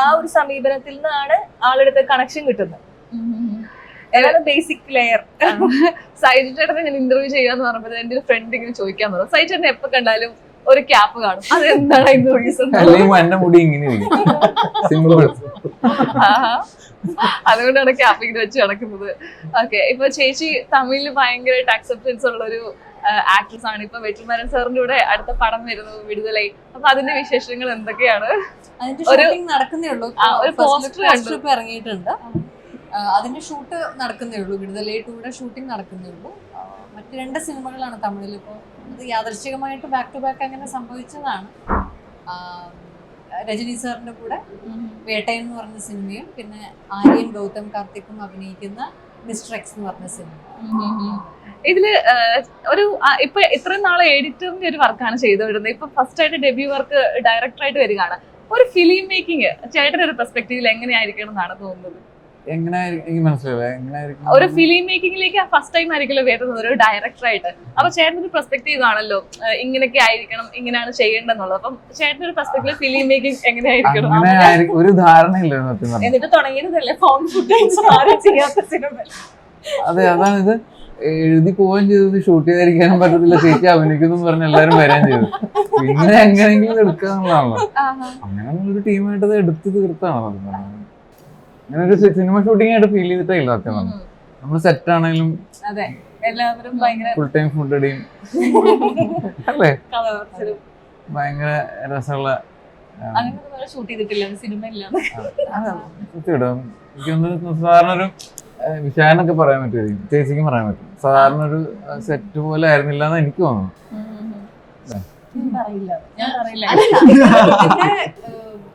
ആ ഒരു സമീപനത്തിൽ നിന്നാണ് ആളുടെ കണക്ഷൻ കിട്ടുന്നത്. അതാണ് ബേസിക് ലെയർ. സൈജു ചേട്ടനെ ഞാൻ ഇന്റർവ്യൂ ചെയ്യാന്ന് പറഞ്ഞപ്പോൾ എന്റെ ഒരു ഫ്രണ്ട് ഇങ്ങനെ ചോദിക്കാൻ പറഞ്ഞു, സൈജു ചേട്ടൻ എപ്പോ കണ്ടാലും ഒരു ക്യാപ്പ് കാണും, അത് എന്താണ് അതിന്റെ റീസൺ? എന്റെ മുടി ഇങ്ങനെ സിമ്പിൾ. അതുകൊണ്ടാണ് ക്യാപ്പ് ഇങ്ങനെ വെച്ച് നടക്കുന്നത്. ഓക്കെ, ഇപ്പൊ ചേച്ചി തമിഴിൽ ഭയങ്കരമായിട്ട് അക്സെപ്റ്റൻസ് ഉള്ള ഒരു ആക്ട്രസ് ആണ്. ഇപ്പൊ വെട്രിമാരൻ സാറിന്റെ കൂടെ അടുത്ത പടം വരുന്നു, വിടുതലൈ. അപ്പൊ അതിന്റെ വിശേഷങ്ങൾ എന്തൊക്കെയാണ്? അതിന്റെ ഷൂട്ടിംഗ് നടക്കുന്നേ ഉള്ളൂ. ഒരു പോസ്റ്റർ ഇപ്പൊ ഇറങ്ങിയിട്ടുണ്ട്. അതിന്റെ ഷൂട്ട് നടക്കുന്നേ ഉള്ളൂ. വിടുതലൈ 2യുടെ ഷൂട്ടിംഗ് നടക്കുന്നേ ഉള്ളൂ. മറ്റ് 2 സിനിമകളാണ് തമിഴിൽ. ഇപ്പോൾ അത് യാദൃശ്ചികമായിട്ട് ബാക്ക് ടു ബാക്ക് അങ്ങനെ സംഭവിച്ചതാണ്. രജനി സാറിന്റെ കൂടെ വേട്ടയൻ എന്ന് പറഞ്ഞ സിനിമയും പിന്നെ ആര്യൻ ഗൗതം കാർത്തിക്കും അഭിനയിക്കുന്ന മിസ്റ്റർ എക്സ് എന്ന് പറഞ്ഞ സിനിമ. ഇതില് ഒരു ഇപ്പൊ ഇത്രയും നാളെ എഡിറ്ററിന്റെ ഒരു വർക്കാണ് ചെയ്തു വരുന്നത്. ഇപ്പൊ ഫസ്റ്റ് ആയിട്ട് ഡെബ്യൂ വർക്ക് ഡയറക്ടറായിട്ട് വരികയാണ്. ഒരു ഫിലിം മേക്കിംഗ് ചേട്ടന്റെ ഒരു പെർസ്പെക്ടീവിൽ എങ്ങനെയായിരിക്കണം എന്നാണ് തോന്നുന്നത്? ഒരു ഫിലിം മേക്കിംഗിലേക്ക് ഫസ്റ്റ് ടൈം ആയിരിക്കുമല്ലോ വരുന്നത് ഒരു ഡയറക്ടറായിട്ട്. അപ്പൊ ചേട്ടൻ്റെ ഒരു പെർസ്പെക്ടീവ് ആണല്ലോ, ഇങ്ങനെയൊക്കെ ആയിരിക്കണം, ഇങ്ങനെയാണ് ചെയ്യേണ്ടതെന്നുള്ളത്. അപ്പം ചേട്ടൻ്റെ ഒരു പെർസ്പെക്ടീവ് ഫിലിം മേക്കിംഗ് എങ്ങനെയായിരിക്കണം? ഒരു ധാരണയില്ല. എന്നിട്ട് തുടങ്ങിയതല്ലേ ഫോൺ ഫുട്ടേജ് ആരും ചെയ്യാത്ത സിനിമ. അതെ, അതാണ് ഇത്. എഴുതി പോവുകയും ചെയ്തത്, ഷൂട്ട് ചെയ്തിരിക്കാനും പറ്റത്തില്ല, ചേച്ചി അഭിനയിക്കുന്നു പറഞ്ഞ് എല്ലാവരും വരാൻ ചെയ്തു. പിന്നെ എങ്ങനെയെങ്കിലും എടുക്കാന്നുള്ളതാണല്ലോ. അങ്ങനെ ഒരു ടീമായിട്ട് അത് എടുത്ത് തീർത്താണ്. അങ്ങനെ ഒരു സിനിമ ഷൂട്ടിംഗ് ആയിട്ട് ഫീൽ ചെയ്തിട്ടേ ഇല്ല സത്യം പറഞ്ഞു. നമ്മൾ സെറ്റ് ആണെങ്കിലും എല്ലാവരും ഭയങ്കര ഫുൾ ടൈം ഫുഡ് അടിയും അല്ലേ, ഭയങ്കര രസമുള്ള. അങ്ങനെ ഷൂട്ട് ചെയ്തിട്ടില്ല സിനിമ ഇല്ല. എനിക്കൊന്ന് സാധാരണ ഒരു വിശാലനൊക്കെ പറയാൻ പറ്റുമായിരിക്കും, ചേച്ചിക്കും പറയാൻ പറ്റും. സാധാരണ ഒരു സെറ്റ് പോലെ ആയിരുന്നില്ല എന്ന് എനിക്ക് തോന്നുന്നു.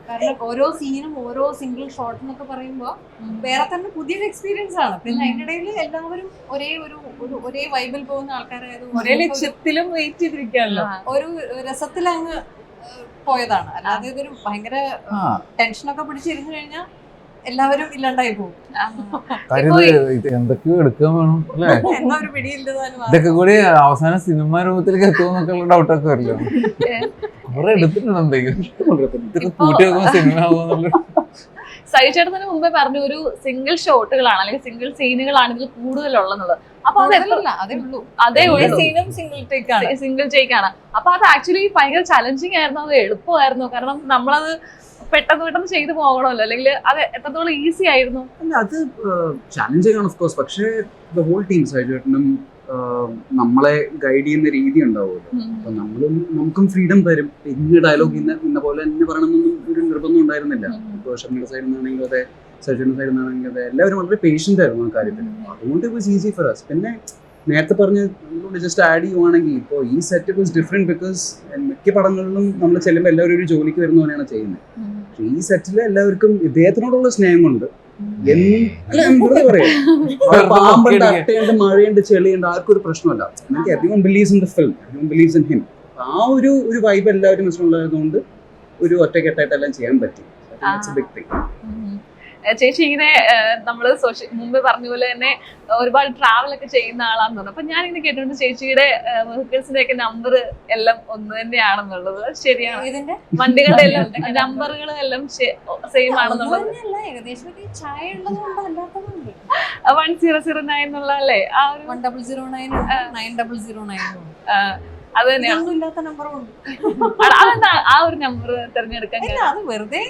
കാരണം ഓരോ സീനും ഓരോ സിംഗിൾ ഷോട്ട് എന്നൊക്കെ പറയുമ്പോ വേറെ തന്നെ പുതിയൊരു എക്സ്പീരിയൻസ് ആണ്. പിന്നെ അതിന്റെ ഇടയിൽ എല്ലാവരും ഒരേ വൈബിൽ പോകുന്ന ആൾക്കാരായതുകൊണ്ട് ഒരേ ലക്ഷ്യത്തിലും വെയിറ്റ് ചെയ്തിരിക്കുകയാണല്ലോ. ഒരു രസത്തിലങ്ങ് പോയതാണ്. അല്ലാതെ ഇതൊരു ഭയങ്കര ടെൻഷനൊക്കെ പിടിച്ചിരുന്നു കഴിഞ്ഞാൽ എല്ലാവരും ഇല്ലാണ്ടായി പോകും. എന്തൊക്കെയോ എടുക്കാൻ വേണം അല്ലേ, എന്നാ ഒരു പിടിയില്ലതാനും. ഇതൊക്കെ കൂടി അവസാന സിനിമ രൂപത്തിലേക്ക് എത്തുമെന്നൊക്കെ ഉള്ള ഡൗട്ടൊക്കെ വരില്ല. കുറെ എടുത്തിട്ടുണ്ട് എന്തെങ്കിലും കൂട്ടി വെക്കുമ്പോ സിനിമ ആവുമെന്നുള്ള. സൈചേട്ടന് മുമ്പേ പറഞ്ഞു ഒരു സിംഗിൾ ഷോട്ടുകളാണ് അല്ലെങ്കിൽ സിംഗിൾ സീനുകളാണ് ഇതിൽ കൂടുതലുള്ളത്. അപ്പൊ അതേ ഉള്ളൂ, സീനും സിംഗിൾ ടേക്ക് ആണ്. അപ്പൊ അത് ആക്ച്വലി ഭയങ്കര ചലഞ്ചിങ് ആയിരുന്നു, അത് എളുപ്പമായിരുന്നു? കാരണം നമ്മളത് പെട്ടെന്ന് ചെയ്തു പോകണമല്ലോ, അല്ലെങ്കിൽ അത് എത്രത്തോളം ഈസി ആയിരുന്നു? അല്ല, അത് ചാലഞ്ചിങ് ആണ് ഓഫ് കോഴ്സ്. പക്ഷേ ദ ഹോൾ ടീം സൈജുവേട്ടനും നമ്മളെ ഗൈഡ് ചെയ്യുന്ന രീതി ഉണ്ടാവുമല്ലോ. അപ്പൊ നമുക്കും ഫ്രീഡം തരും. ഇന്ന ഡയലോഗ് ഇന്ന പോലെ തന്നെ പറയണമെന്നൊന്നും ഒരു നിർബന്ധം ഉണ്ടായിരുന്നില്ല. ഇപ്പോൾ ഷർമിയുടെ സൈഡിൽ നിന്നാണെങ്കിലും അതെ, സൈജുവിന്റെ സൈഡിൽ നിന്നാണെങ്കിലും അതെ, എല്ലാവരും വളരെ പേഷ്യന്റ് ആയിരുന്നു ആ കാര്യത്തിൽ. അതുകൊണ്ട് it was easy for us. പിന്നെ നേരത്തെ പറഞ്ഞ് നമ്മളോട് ജസ്റ്റ് ആഡ് ചെയ്യുവാണെങ്കിൽ ഇപ്പോൾ ഈ സെറ്റ് വാസ് ഡിഫറെന്റ് ബിക്കോസ് മിക്ക പടങ്ങളിലും നമ്മൾ ചെല്ലുമ്പോൾ എല്ലാവരും ഒരു ജോലിക്ക് വരുന്ന പോലെയാണ് ചെയ്യുന്നത്. പക്ഷേ ഈ സെറ്റിൽ എല്ലാവർക്കും ഇദ്ദേഹത്തിനോടുള്ള സ്നേഹം കൊണ്ട് പാമ്പുണ്ട്, അട്ടയുണ്ട്, മഴയുണ്ട്, ചെളിയുണ്ട്, ആർക്കും ഒരു പ്രശ്നമല്ല. എനിക്ക് everyone believes in the film, everyone believes in him. ആ ഒരു വൈബ് എല്ലാവരും മനസ്സിലുള്ളതുകൊണ്ട് ഒരു ഒറ്റക്കെട്ടായിട്ട് എല്ലാം ചെയ്യാൻ പറ്റി. Big thing. ചേച്ചി ഇങ്ങനെ നമ്മള് മുമ്പ് പറഞ്ഞ പോലെ തന്നെ ഒരുപാട് ട്രാവൽ ഒക്കെ ചെയ്യുന്ന ആളാന്ന് പറഞ്ഞു. അപ്പൊ ഞാൻ ഇങ്ങനെ കേട്ടിട്ടുണ്ട് ചേച്ചിയുടെ വെഹിക്കിൾസിന്റെ ഒക്കെ നമ്പർ എല്ലാം ഒന്ന് തന്നെയാണെന്നുള്ളത്. ശരിയാണ്? ഇതിന്റെ വണ്ടികളുടെ എല്ലാം നമ്പറുകൾ എല്ലാം സെയിം ആണെന്നുള്ളത്. അല്ല, ഏകദേശം ഒരു ചായ ഉള്ളതുകൊണ്ട് അല്ലാത്തതുണ്ട്. 1009 എന്നുള്ള അല്ലേ ആ ഒരു 1009 ഉണ്ട്, 9009 ഉണ്ട്. അത് തന്നെയാണ്. ഒന്നും ഇല്ലാത്ത നമ്പറും ഉണ്ട്. അതെന്താ ആ ഒരു നമ്പർ തിരഞ്ഞെടുക്കാൻ ഇല്ല, അത് വെറുതെ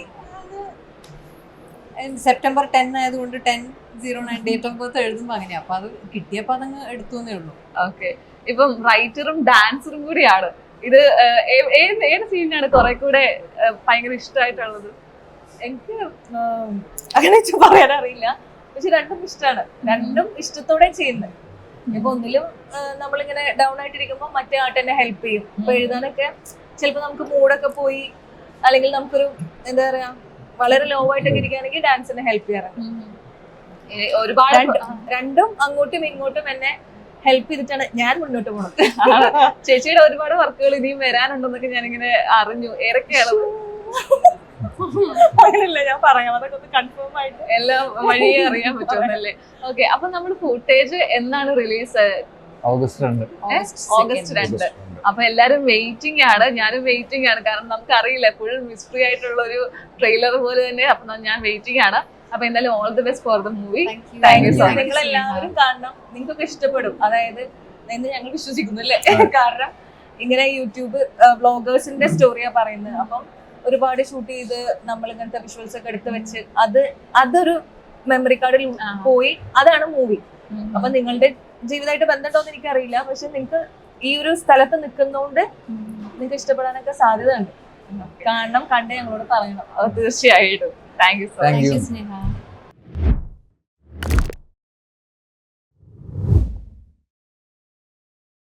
സെപ്റ്റംബർ 10 ആയതുകൊണ്ട് 1009 ഡേറ്റ് ഓഫ് ബർത്ത് എഴുതുമ്പോ അങ്ങനെയാ. അപ്പൊ അത് കിട്ടിയപ്പോ അതങ്ങ് എടുത്തു എന്നേ ഉള്ളൂ. ഓക്കെ. ഇപ്പം റൈറ്ററും ഡാൻസറും കൂടിയാണ്. ഇത് ഏത് സീനാണ് കുറെ കൂടെ ഭയങ്കര ഇഷ്ടമായിട്ടുള്ളത്? എനിക്ക് അങ്ങനെ പറയാൻ അറിയില്ല, പക്ഷെ രണ്ടും ഇഷ്ടമാണ്. രണ്ടും ഇഷ്ടത്തോടെ ചെയ്യുന്നത്. ഇപ്പൊ ഒന്നിലും നമ്മളിങ്ങനെ ഡൗൺ ആയിട്ടിരിക്കുമ്പോ മറ്റേ ആട്ട് എന്നെ ഹെൽപ്പ് ചെയ്യും. ഇപ്പൊ എഴുതാനൊക്കെ ചിലപ്പോ നമുക്ക് മൂഡൊക്കെ പോയി, അല്ലെങ്കിൽ നമുക്കൊരു എന്താ പറയാ വളരെ ലോ ആയിട്ടൊക്കെ ഇരിക്കുകയാണെങ്കിൽ ഡാൻസിനെ ഹെൽപ്പ് ചെയ്യാറുണ്ട്. ഒരുപാട് രണ്ടും അങ്ങോട്ടും ഇങ്ങോട്ടും എന്നെ ഹെൽപ്പ് ചെയ്തിട്ടാണ് ഞാൻ മുന്നോട്ട് പോകുന്നത്. ചേച്ചിയുടെ ഒരുപാട് വർക്കുകൾ ഇനിയും വരാനുണ്ടെന്നൊക്കെ ഞാനിങ്ങനെ അറിഞ്ഞു. ഏതൊക്കെയാണ്? അങ്ങനെയല്ല ഞാൻ പറയാം, അതൊക്കെ ഒന്ന് കൺഫേം ആയിട്ട് എല്ലാം വഴിയെ അറിയാൻ പറ്റുമെന്നല്ലേ? ഓക്കെ. അപ്പൊ നമ്മുടെ ഫുട്ടേജ് എന്നാണ് റിലീസ്? ഓഗസ്റ്റ് 2. ഓഗസ്റ്റ് 2. അപ്പൊ എല്ലാരും വെയിറ്റിംഗ് ആണ്, ഞാനും വെയിറ്റിംഗ് ആണ്. കാരണം നമുക്ക് അറിയില്ല, ഫുൾ മിസ്റ്ററി ആയിട്ടുള്ള ഒരു ട്രെയിലർ പോലെ തന്നെ. അപ്പൊ ഞാൻ വെയിറ്റിംഗ് ആണ്. അപ്പൊ എന്തായാലും all the best for the movie. Thank you so much. നിങ്ങൾ എല്ലാവരും കാണണം, നിങ്ങൾക്കൊക്കെ ഇഷ്ടപ്പെടും. അതായത് എന്ന് ഞങ്ങൾ വിശ്വസിക്കുന്നു അല്ലേ? കാരണം ഇങ്ങനെ യൂട്യൂബ് വ്ളോഗേഴ്സിന്റെ സ്റ്റോറിയാ പറയുന്നത്. അപ്പം ഒരുപാട് ഷൂട്ട് ചെയ്ത് നമ്മൾ ഇങ്ങനത്തെ വിഷ്വൽസ് ഒക്കെ എടുത്ത് വെച്ച് അതൊരു മെമ്മറി കാർഡിൽ പോയി, അതാണ് മൂവി. അപ്പൊ നിങ്ങളുടെ ജീവിതമായിട്ട് ബന്ധമുണ്ടോന്ന് എനിക്കറിയില്ല, പക്ഷെ നിങ്ങൾക്ക് ഈ ഒരു സ്ഥലത്ത് നിൽക്കുന്നതുകൊണ്ട് നിങ്ങൾക്ക് ഇഷ്ടപ്പെടാനൊക്കെ സാധ്യത ഉണ്ട്. കാരണം കണ്ട് ഞങ്ങളോട് പറയണം. തീർച്ചയായിട്ടും. Thank you so much. Thank you. Sneha.